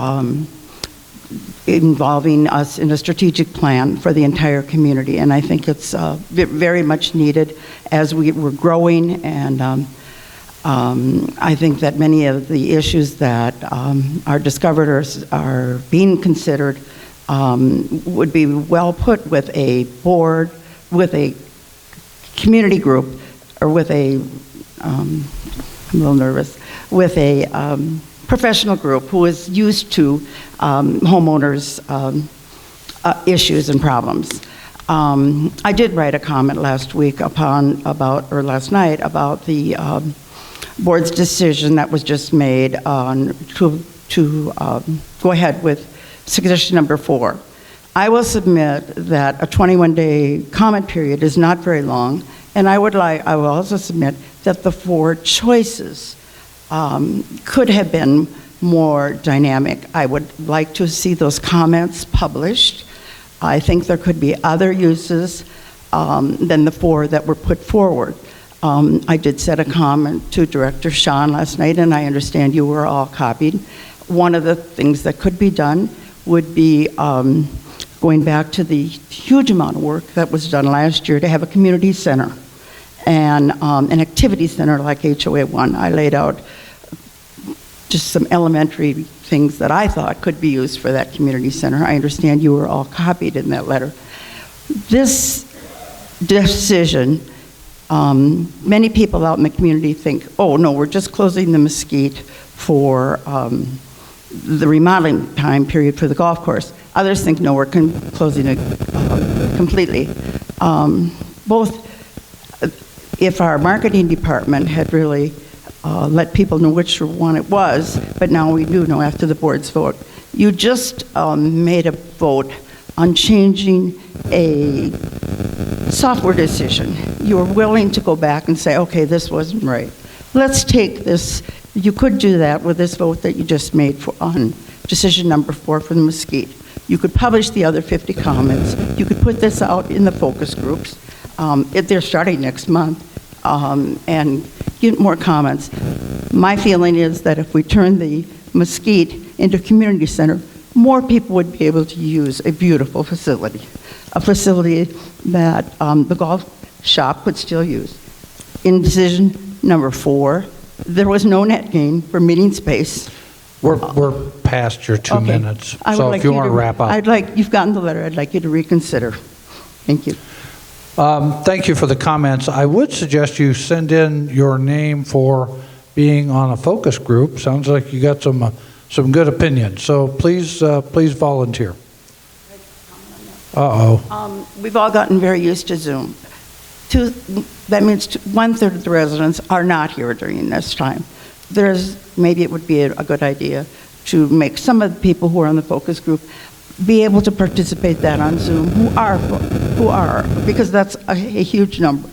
involving us in a strategic plan for the entire community, and I think it's very much needed as we're growing, and I think that many of the issues that are discovered or are being considered would be well put with a board, with a community group, or with a, I'm a little nervous, with a professional group who is used to homeowners' issues and problems. I did write a comment last night about the board's decision that was just made to go ahead with suggestion number 4. I will submit that a 21-day comment period is not very long, and I will also submit that the 4 choices could have been more dynamic. I would like to see those comments published. I think there could be other uses than the 4 that were put forward. I did send a comment to Director Sean last night, and I understand you were all copied. One of the things that could be done would be going back to the huge amount of work that was done last year to have a community center and an activity center like HOA1. I laid out just some elementary things that I thought could be used for that community center. I understand you were all copied in that letter. This decision, many people out in the community think, oh no, we're just closing the Mesquite for the remodeling time period for the golf course. Others think, no, we're closing it completely. If our marketing department had really let people know which one it was, but now we do know after the board's vote. You just made a vote on changing a software decision. You were willing to go back and say, okay, this wasn't right. Let's take this. You could do that with this vote that you just made on decision number 4 for the Mesquite. You could publish the other 50 comments. You could put this out in the focus groups. They're starting next month, and get more comments. My feeling is that if we turn the Mesquite into a community center, more people would be able to use a beautiful facility, a facility that the golf shop would still use. In decision number 4, there was no net gain for meeting space. We're past your 2 minutes, so if you want to wrap up. You've gotten the letter, I'd like you to reconsider. Thank you. Thank you for the comments. I would suggest you send in your name for being on a focus group. Sounds like you got some good opinions. So please volunteer. We've all gotten very used to Zoom. That means 1/3 of the residents are not here during this time. Maybe it would be a good idea to make some of the people who are on the focus group be able to participate that on Zoom who are, because that's a huge number.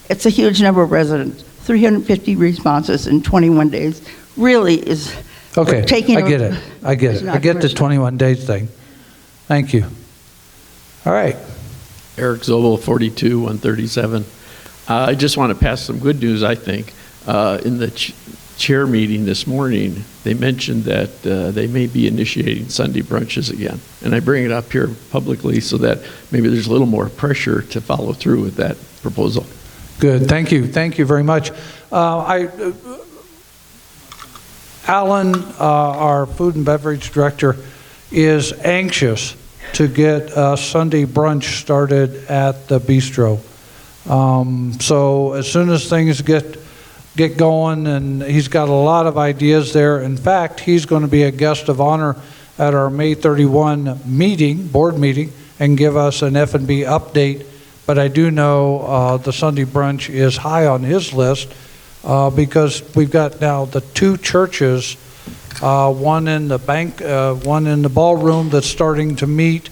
It's a huge number of residents. 350 responses in 21 days really is taking. I get it. I get the 21 days thing. Thank you. All right. Eric Zobel, 42, 137. I just want to pass some good news, I think. In the chair meeting this morning, they mentioned that they may be initiating Sunday brunches again. And I bring it up here publicly so that maybe there's a little more pressure to follow through with that proposal. Good, thank you very much. Alan, our food and beverage director, is anxious to get Sunday brunch started at the bistro. So as soon as things get going, and he's got a lot of ideas there. In fact, he's going to be a guest of honor at our May 31 board meeting, and give us an F&B update. But I do know the Sunday brunch is high on his list because we've got now the two churches, one in the bank, one in the ballroom, that's starting to meet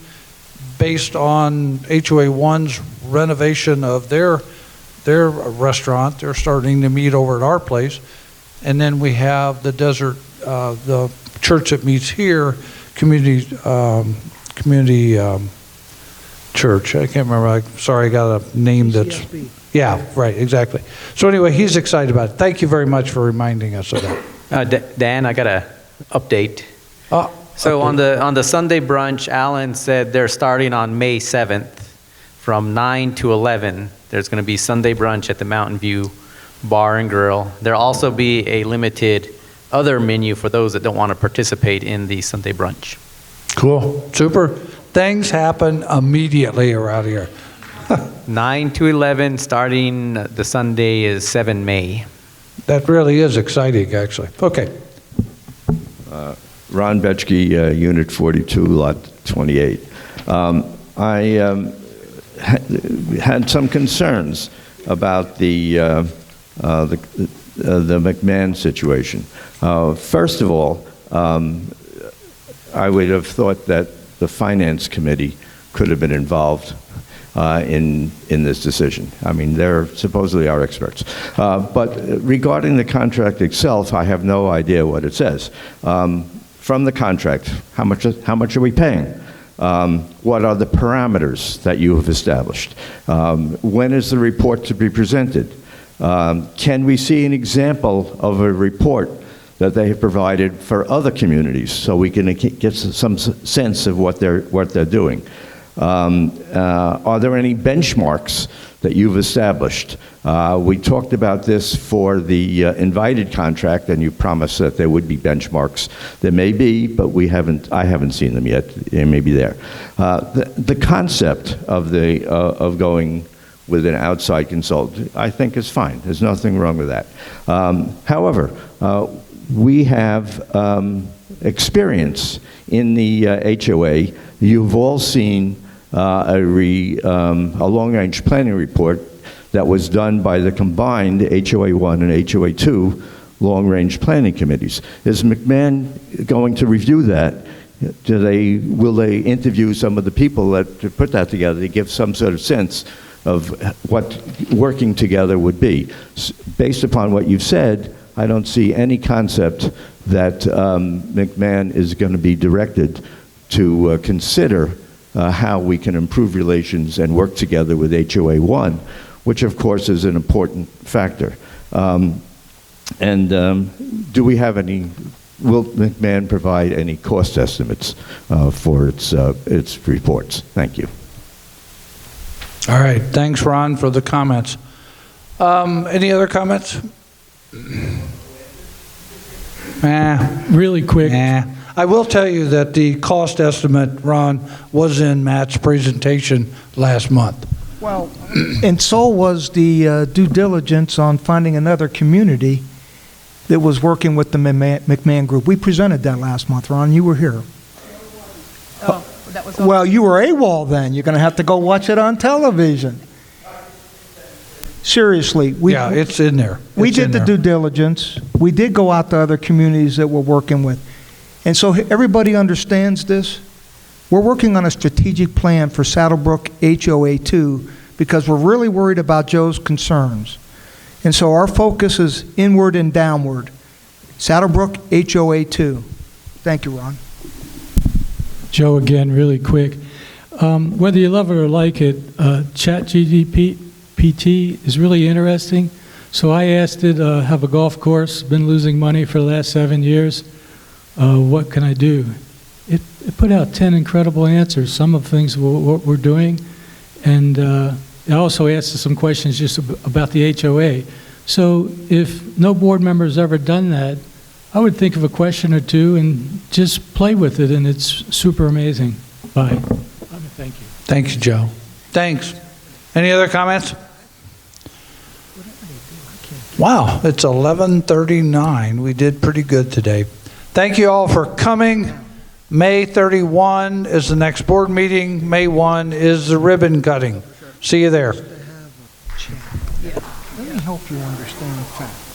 based on HOA1's renovation of their restaurant. They're starting to meet over at our place. And then we have the the church that meets here, community church. I can't remember. Sorry, I got a name that's... CSB. Yeah, right, exactly. So anyway, he's excited about it. Thank you very much for reminding us of that. Dan, I got an update. So on the Sunday brunch, Alan said they're starting on May 7th from 9 to 11. There's going to be Sunday brunch at the Mountain View Bar and Grill. There'll also be a limited other menu for those that don't want to participate in the Sunday brunch. Cool, super. Things happen immediately around here. 9 to 11, starting the Sunday is 7 May. That really is exciting, actually. Okay. Ron Betschke, Unit 42, Lot 28. I had some concerns about the McMahon situation. First of all, I would have thought that the Finance Committee could have been involved in this decision. I mean, they're supposedly our experts. But regarding the contract itself, I have no idea what it says. From the contract, how much are we paying? What are the parameters that you have established? When is the report to be presented? Can we see an example of a report that they have provided for other communities so we can get some sense of what they're doing? Are there any benchmarks that you've established? We talked about this for the invited contract, and you promised that there would be benchmarks. There may be, but I haven't seen them yet. They may be there. The concept of going with an outside consultant, I think, is fine. There's nothing wrong with that. However, we have experience in the HOA. You've all seen a long-range planning report that was done by the combined HOA1 and HOA2 long-range planning committees. Is McMahon going to review that? Will they interview some of the people that put that together to give some sort of sense of what working together would be? Based upon what you've said, I don't see any concept that McMahon is going to be directed to consider how we can improve relations and work together with HOA1, which of course is an important factor. Do we have will McMahon provide any cost estimates for its reports? Thank you. All right, thanks, Ron, for the comments. Any other comments? Really quick. I will tell you that the cost estimate, Ron, was in Matt's presentation last month. Well, and so was the due diligence on finding another community that was working with the McMahon Group. We presented that last month, Ron. You were here. Oh, that was... Well, you were AWOL then. You're going to have to go watch it on television. Seriously. Yeah, it's in there. We did the due diligence. We did go out to other communities that we're working with. And so everybody understands this. We're working on a strategic plan for Saddlebrook HOA2 because we're really worried about Joe's concerns. And so our focus is inward and downward. Saddlebrook HOA2. Thank you, Ron. Joe, again, really quick. Whether you love it or like it, ChatGPT is really interesting. So I asked it, have a golf course, been losing money for the last 7 years. What can I do? It put out 10 incredible answers, some of the things what we're doing. And I also asked it some questions just about the HOA. So if no board member's ever done that, I would think of a question or two and just play with it, and it's super amazing. Bye. Thank you. Thanks, Joe. Thanks. Any other comments? Wow, it's 11:39. We did pretty good today. Thank you all for coming. May 31 is the next board meeting. May 1 is the ribbon cutting. See you there. Let me help you understand facts.